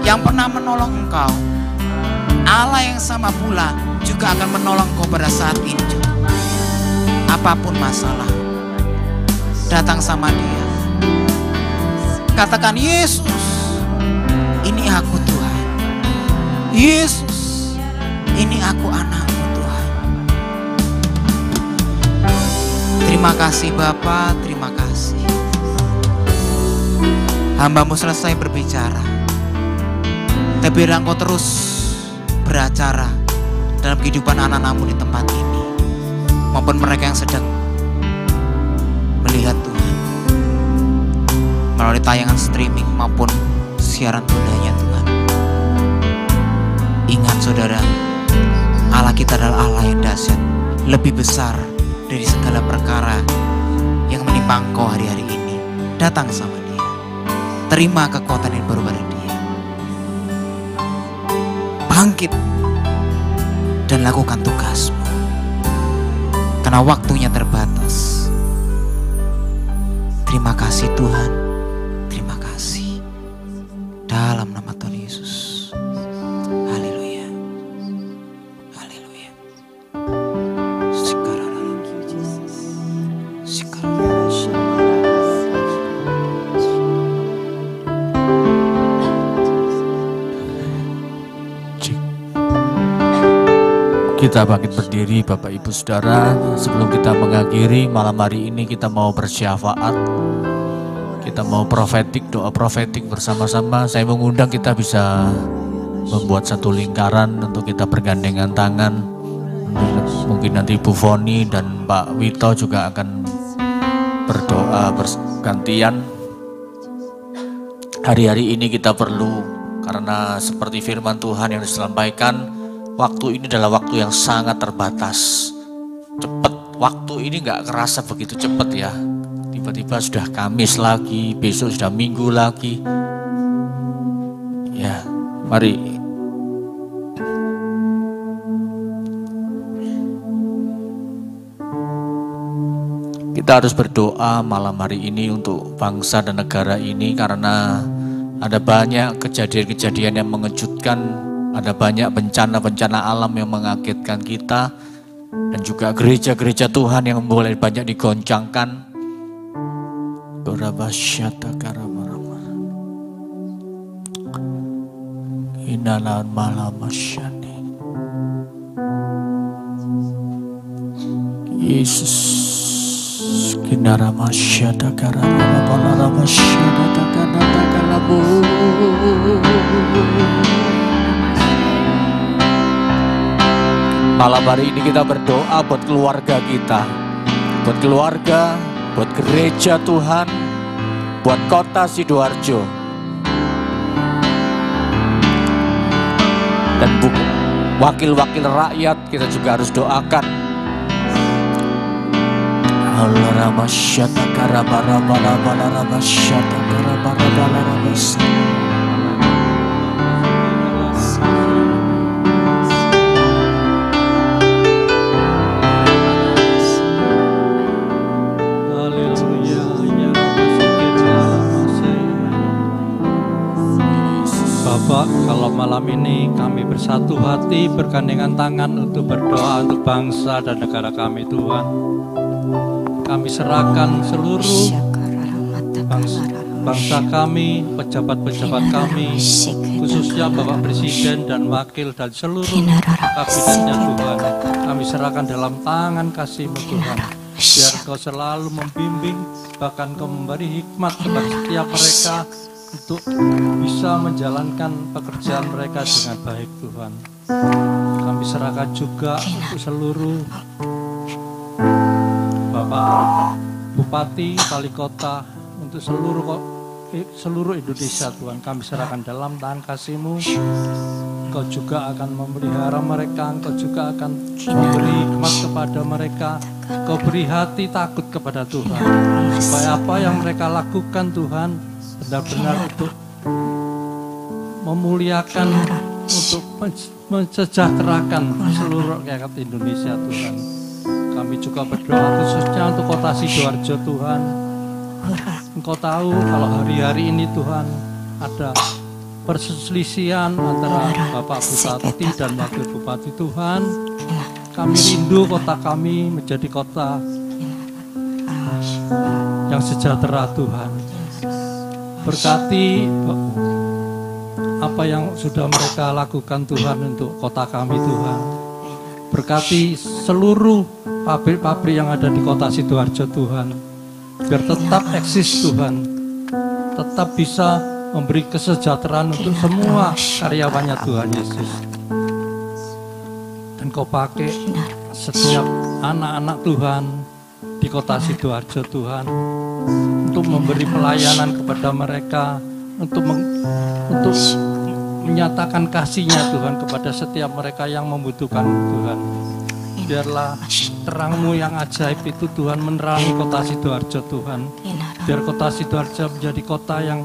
yang pernah menolong engkau. Allah yang sama pula juga akan menolong engkau pada saat ini juga. Apapun masalah, datang sama Dia. Katakan, Yesus, ini aku Tuhan. Yesus, ini aku anakmu Tuhan. Terima kasih Bapa, terima kasih. Hamba-Mu selesai berbicara, tapi biarlah Engkau terus beracara dalam kehidupan anak-anak-Mu di tempat ini, maupun mereka yang sedang melihat Tuhan melalui tayangan streaming maupun siaran tundanya Tuhan. Ingat saudara, Allah kita adalah Allah yang dahsyat, lebih besar dari segala perkara yang menimpa engkau hari-hari ini. Datang sama Dia. Terima kekuatan yang baru pada Dia. Bangkit dan lakukan tugasmu, karena waktunya terbatas. Terima kasih Tuhan, terima kasih. Dalam nama Tuhan Yesus. Haleluya. Haleluya. Kita bangkit berdiri Bapak Ibu Saudara. Sebelum kita mengakhiri malam hari ini, kita mau bersyafaat. Kita mau profetik, doa profetik bersama-sama. Saya mengundang kita bisa membuat satu lingkaran untuk kita bergandengan tangan. Mungkin nanti Bu Foni dan Pak Wito juga akan berdoa bergantian. Hari-hari ini kita perlu, karena seperti firman Tuhan yang disampaikan, waktu ini adalah waktu yang sangat terbatas. Cepat, waktu ini gak kerasa begitu cepat ya. Tiba-tiba sudah Kamis lagi, besok sudah Minggu lagi. Ya, mari. Kita harus berdoa malam hari ini untuk bangsa dan negara ini, karena ada banyak kejadian-kejadian yang mengejutkan. Ada banyak bencana-bencana alam yang mengagetkan kita, dan juga gereja-gereja Tuhan yang mulai banyak digoncangkan. Berabasyata karamarama. Inalan malamasyani. Yesus. Kinaramasyata karamaramasyata karamakalabu. Malam hari ini kita berdoa buat keluarga kita, buat keluarga, buat gereja Tuhan, buat kota Sidoarjo, dan wakil-wakil rakyat kita juga harus doakan. Allah ramasyata karabarabarabarabasyata karabarabarabarabas. Bapak, kalau malam ini kami bersatu hati, bergandengan tangan untuk berdoa untuk bangsa dan negara kami, Tuhan. Kami serahkan seluruh bangsa kami, pejabat-pejabat kami, khususnya Bapak Presiden dan Wakil dan seluruh kabinetnya, Tuhan. Kami serahkan dalam tangan kasih-Mu, Tuhan. Biar Kau selalu membimbing, bahkan Kau memberi hikmat kepada setiap mereka untuk bisa menjalankan pekerjaan mereka dengan baik, Tuhan. Kami serahkan juga untuk seluruh Bapak Bupati, Wali Kota, untuk seluruh Indonesia, Tuhan. Kami serahkan dalam tangan kasih-Mu. Engkau juga akan memelihara mereka, Engkau juga akan memberi hikmat kepada mereka. Engkau beri hati takut kepada Tuhan, supaya apa yang mereka lakukan, Tuhan, benar-benar untuk memuliakan, untuk mensejahterakan seluruh rakyat Indonesia, Tuhan. Kami juga berdoa khususnya untuk kota Sidoarjo, Tuhan. Engkau tahu kalau hari-hari ini, Tuhan, ada perselisihan antara Bapak Bupati dan Wakil Bupati, Tuhan. Kami rindu kota kami menjadi kota yang sejahtera, Tuhan. Berkati apa yang sudah mereka lakukan, Tuhan, untuk kota kami, Tuhan. Berkati seluruh pabrik-pabrik yang ada di kota Sidoarjo, Tuhan. Biar tetap eksis, Tuhan. Tetap bisa memberi kesejahteraan untuk semua karyawannya, Tuhan Yesus. Dan Kau pakai setiap anak-anak Tuhan di kota Sidoarjo, Tuhan, untuk memberi pelayanan kepada mereka, untuk menyatakan kasih-Nya, Tuhan, kepada setiap mereka yang membutuhkan, Tuhan. Biarlah terang-Mu yang ajaib itu, Tuhan, menerangi kota Sidoarjo, Tuhan. Biar kota Sidoarjo menjadi kota yang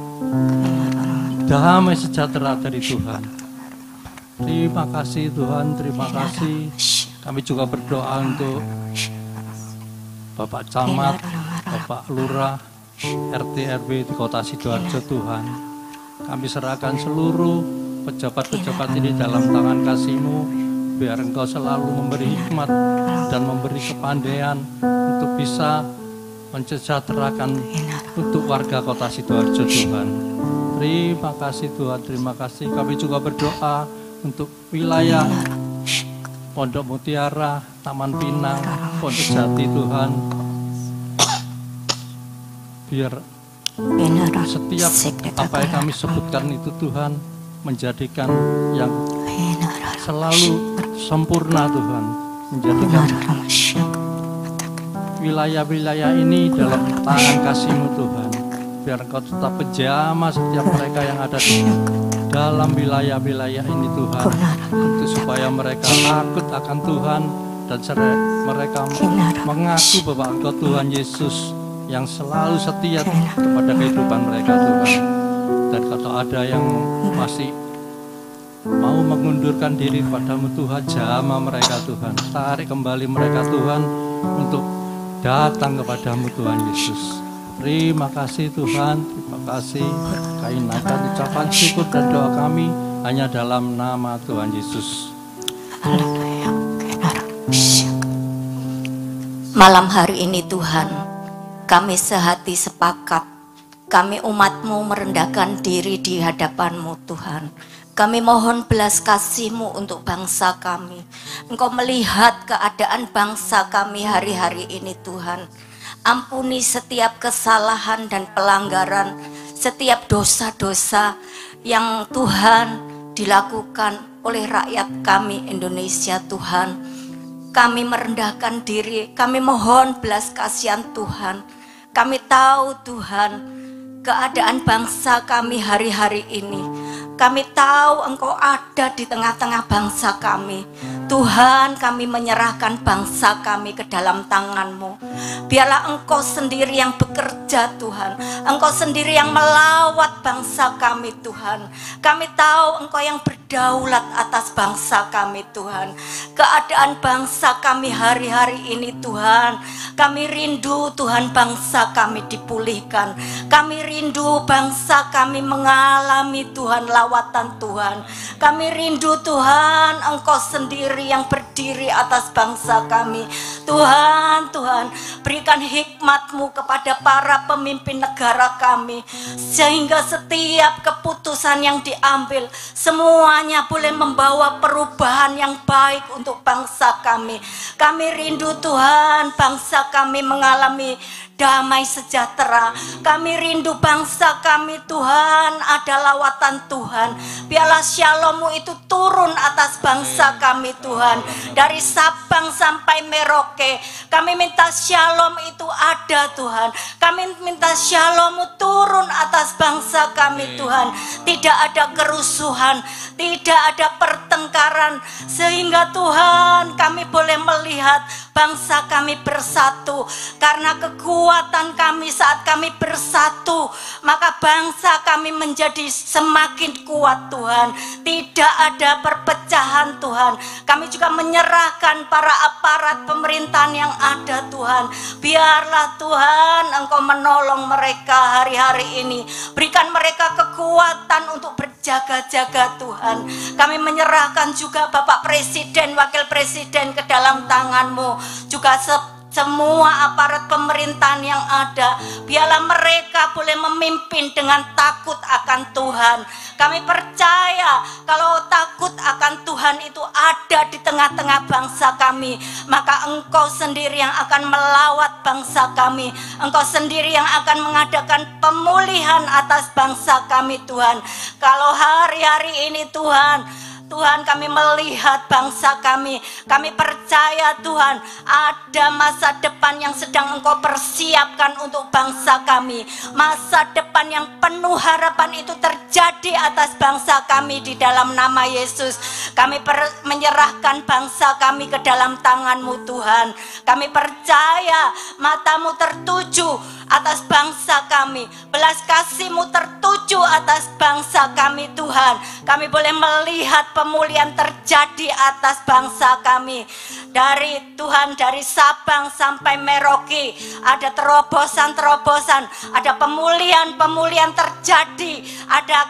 damai sejahtera dari Tuhan. Terima kasih, Tuhan, terima kasih. Kami juga berdoa untuk Bapak Camat, Bapak Lurah, RT RW di kota Sidoarjo, Tuhan. Kami serahkan seluruh pejabat-pejabat ini dalam tangan kasih-Mu. Biar Engkau selalu memberi hikmat dan memberi kepandaian untuk bisa mensejahterakan untuk warga kota Sidoarjo, Tuhan. Terima kasih, Tuhan, terima kasih. Kami juga berdoa untuk wilayah Pondok Mutiara, Taman Pinang, Pondok Jati, Tuhan. Biar setiap apa yang kami sebutkan itu, Tuhan, menjadikan yang selalu sempurna, Tuhan. Menjadikan wilayah-wilayah ini dalam tangan kasih-Mu, Tuhan. Biar Engkau tetap menjamah setiap mereka yang ada di dalam wilayah-wilayah ini, Tuhan. Untuk supaya mereka takut akan Tuhan dan mereka mengaku bahwa Engkau Tuhan Yesus yang selalu setia kepada kehidupan mereka, Tuhan. Dan kalau ada yang masih mau mengundurkan diri padamu, Tuhan, jamah mereka, Tuhan. Tarik kembali mereka, Tuhan, untuk datang kepadamu, Tuhan Yesus. Terima kasih, Tuhan, terima kasih. Kami naikkan ucapan syukur dan doa kami hanya dalam nama Tuhan Yesus. Malam hari ini, Tuhan, kami sehati sepakat, kami umat-Mu merendahkan diri di hadapan-Mu, Tuhan. Kami mohon belas kasih-Mu untuk bangsa kami. Engkau melihat keadaan bangsa kami hari-hari ini, Tuhan. Ampuni setiap kesalahan dan pelanggaran, setiap dosa-dosa yang Tuhan dilakukan oleh rakyat kami Indonesia, Tuhan. Kami merendahkan diri, kami mohon belas kasihan Tuhan. Kami tahu Tuhan, keadaan bangsa kami hari-hari ini. Kami tahu Engkau ada di tengah-tengah bangsa kami. Tuhan, kami menyerahkan bangsa kami ke dalam tangan-Mu. Biarlah Engkau sendiri yang bekerja Tuhan. Engkau sendiri yang melawat bangsa kami Tuhan. Kami tahu Engkau yang berdaulat atas bangsa kami Tuhan. Keadaan bangsa kami hari-hari ini Tuhan. Kami rindu Tuhan bangsa kami dipulihkan. Kami rindu bangsa kami mengalami Tuhan lawatan Tuhan. Kami rindu Tuhan Engkau sendiri yang berdiri atas bangsa kami. Tuhan, Tuhan, berikan hikmat-Mu kepada para pemimpin negara kami, sehingga setiap keputusan yang diambil semuanya boleh membawa perubahan yang baik untuk bangsa kami. Kami rindu Tuhan bangsa kami mengalami damai sejahtera. Kami rindu bangsa kami Tuhan ada lawatan Tuhan. Biarlah Shalom-Mu itu turun atas bangsa kami Tuhan. Dari Sabang sampai Merauke, kami minta Shalom itu ada Tuhan. Kami minta Shalom-Mu turun atas bangsa kami Tuhan. Tidak ada kerusuhan, tidak ada pertengkaran, sehingga Tuhan kami boleh melihat bangsa kami bersatu. Karena kekuatan kami saat kami bersatu, maka bangsa kami menjadi semakin kuat Tuhan. Tidak ada perpecahan Tuhan. Kami juga menyerahkan para aparat pemerintahan yang ada Tuhan. Biarlah Tuhan Engkau menolong mereka hari-hari ini. Berikan mereka kekuatan untuk berjaga-jaga Tuhan. Kami menyerahkan juga Bapak Presiden, Wakil Presiden ke dalam tangan-Mu. Juga semua aparat pemerintahan yang ada, biarlah mereka boleh memimpin dengan takut akan Tuhan. Kami percaya kalau takut akan Tuhan itu ada di tengah-tengah bangsa kami, maka Engkau sendiri yang akan melawat bangsa kami. Engkau sendiri yang akan mengadakan pemulihan atas bangsa kami Tuhan. Kalau hari-hari ini Tuhan kami melihat bangsa kami percaya Tuhan ada masa depan yang sedang Engkau persiapkan untuk bangsa kami. Masa depan yang penuh harapan itu terjadi atas bangsa kami di dalam nama Yesus. Kami menyerahkan bangsa kami ke dalam tangan-Mu Tuhan. Kami percaya mata-Mu tertuju atas bangsa kami, belas kasih-Mu tertuju atas bangsa kami Tuhan. Kami boleh melihat pemulihan terjadi atas bangsa kami. Dari Tuhan, dari Sabang sampai Merauke, ada terobosan-terobosan, ada pemulihan terjadi, ada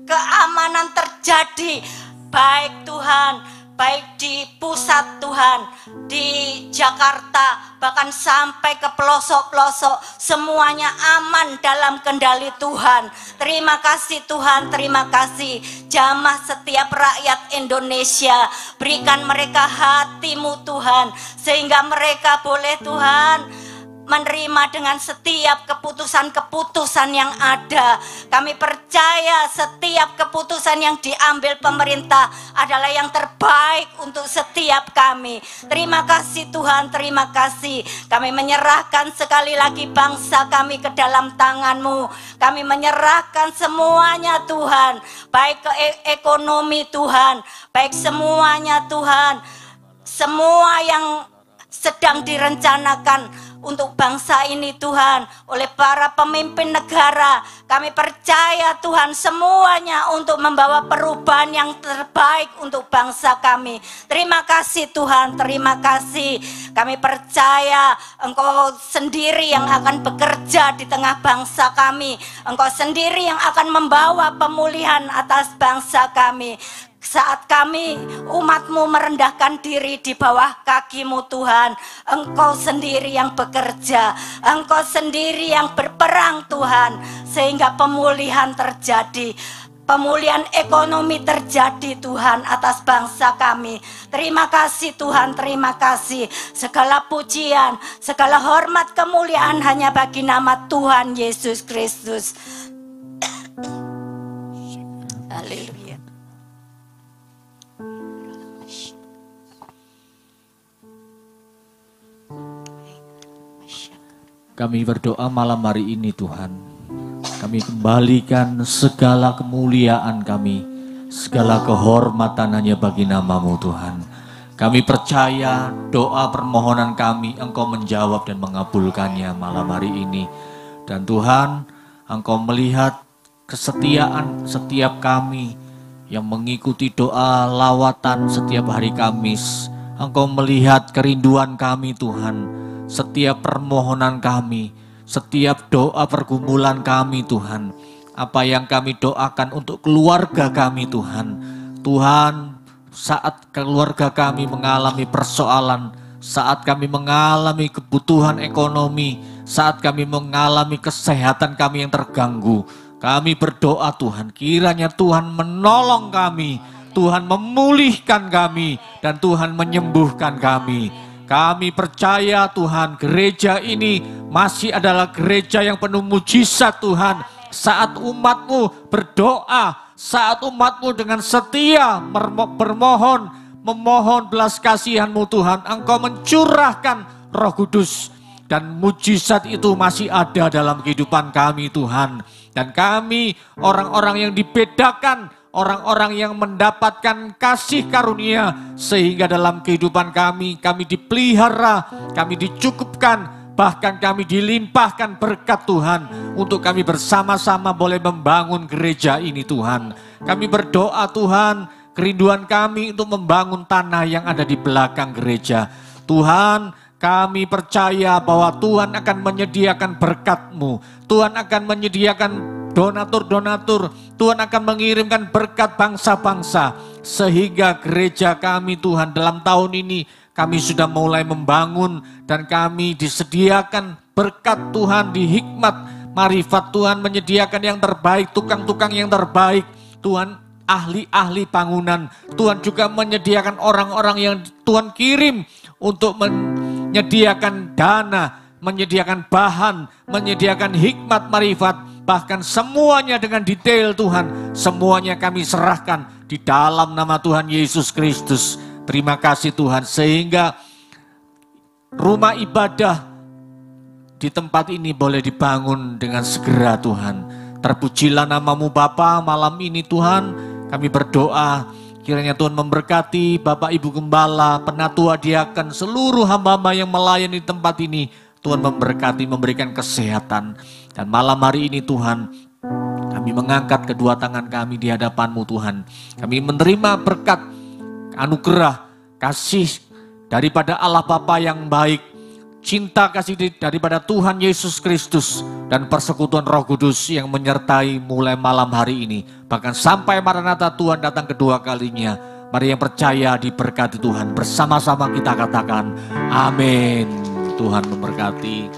keamanan terjadi, baik Tuhan, baik di pusat Tuhan, di Jakarta, bahkan sampai ke pelosok-pelosok, semuanya aman dalam kendali Tuhan. Terima kasih Tuhan, terima kasih. Jamah setiap rakyat Indonesia, berikan mereka hati-Mu Tuhan, sehingga mereka boleh Tuhan menerima dengan setiap keputusan-keputusan yang ada. Kami percaya setiap keputusan yang diambil pemerintah adalah yang terbaik untuk setiap kami. Terima kasih Tuhan, terima kasih. Kami menyerahkan sekali lagi bangsa kami ke dalam tangan-Mu. Kami menyerahkan semuanya Tuhan, baik ke ekonomi Tuhan, baik semuanya Tuhan, semua yang sedang direncanakan untuk bangsa ini Tuhan oleh para pemimpin negara. Kami percaya Tuhan semuanya untuk membawa perubahan yang terbaik untuk bangsa kami. Terima kasih Tuhan, terima kasih. Kami percaya Engkau sendiri yang akan bekerja di tengah bangsa kami. Engkau sendiri yang akan membawa pemulihan atas bangsa kami. Saat kami umat-Mu merendahkan diri di bawah kaki-Mu Tuhan, Engkau sendiri yang bekerja, Engkau sendiri yang berperang Tuhan, sehingga pemulihan terjadi, pemulihan ekonomi terjadi Tuhan atas bangsa kami. Terima kasih Tuhan, terima kasih. Segala pujian, segala hormat, kemuliaan hanya bagi nama Tuhan Yesus Kristus. Haleluya. Kami berdoa malam hari ini Tuhan, kami kembalikan segala kemuliaan kami, segala kehormatan hanya bagi nama-Mu Tuhan. Kami percaya doa permohonan kami Engkau menjawab dan mengabulkannya malam hari ini. Dan Tuhan, Engkau melihat kesetiaan setiap kami yang mengikuti doa lawatan setiap hari Kamis. Engkau melihat kerinduan kami Tuhan, setiap permohonan kami, setiap doa pergumulan kami Tuhan. Apa yang kami doakan untuk keluarga kami Tuhan. Tuhan, saat keluarga kami mengalami persoalan, saat kami mengalami kebutuhan ekonomi, saat kami mengalami kesehatan kami yang terganggu, kami berdoa Tuhan, kiranya Tuhan menolong kami, Tuhan memulihkan kami, dan Tuhan menyembuhkan kami. Kami percaya Tuhan, gereja ini masih adalah gereja yang penuh mujizat Tuhan. Saat umat-Mu berdoa, saat umat-Mu dengan setia memohon belas kasihan-Mu Tuhan, Engkau mencurahkan Roh Kudus. Dan mujizat itu masih ada dalam kehidupan kami Tuhan. Dan kami orang-orang yang dibedakan, orang-orang yang mendapatkan kasih karunia. Sehingga dalam kehidupan kami dipelihara, kami dicukupkan, bahkan kami dilimpahkan berkat Tuhan. Untuk kami bersama-sama boleh membangun gereja ini Tuhan. Kami berdoa Tuhan, kerinduan kami untuk membangun tanah yang ada di belakang gereja. Tuhan, kami percaya bahwa Tuhan akan menyediakan berkat-Mu. Tuhan akan menyediakan donatur-donatur. Tuhan akan mengirimkan berkat bangsa-bangsa. Sehingga gereja kami Tuhan dalam tahun ini kami sudah mulai membangun. Dan kami disediakan berkat Tuhan di hikmat marifat. Tuhan menyediakan yang terbaik, tukang-tukang yang terbaik. Tuhan, ahli-ahli bangunan. Tuhan juga menyediakan orang-orang yang Tuhan kirim untuk menyediakan dana, menyediakan bahan, menyediakan hikmat marifat, bahkan semuanya dengan detail Tuhan, semuanya kami serahkan di dalam nama Tuhan Yesus Kristus. Terima kasih Tuhan, sehingga rumah ibadah di tempat ini boleh dibangun dengan segera Tuhan. Terpujilah nama-Mu Bapa malam ini Tuhan, kami berdoa kiranya Tuhan memberkati Bapak Ibu Gembala, penatua diaken, seluruh hamba-hamba yang melayani di tempat ini. Tuhan memberkati, memberikan kesehatan. Dan malam hari ini Tuhan, kami mengangkat kedua tangan kami di hadapan-Mu Tuhan. Kami menerima berkat, anugerah, kasih daripada Allah Bapa yang baik, cinta kasih daripada Tuhan Yesus Kristus, dan persekutuan Roh Kudus yang menyertai mulai malam hari ini. Bahkan sampai Maranatha Tuhan datang kedua kalinya. Mari yang percaya diberkati Tuhan. Bersama-sama kita katakan amin. Tuhan memberkati.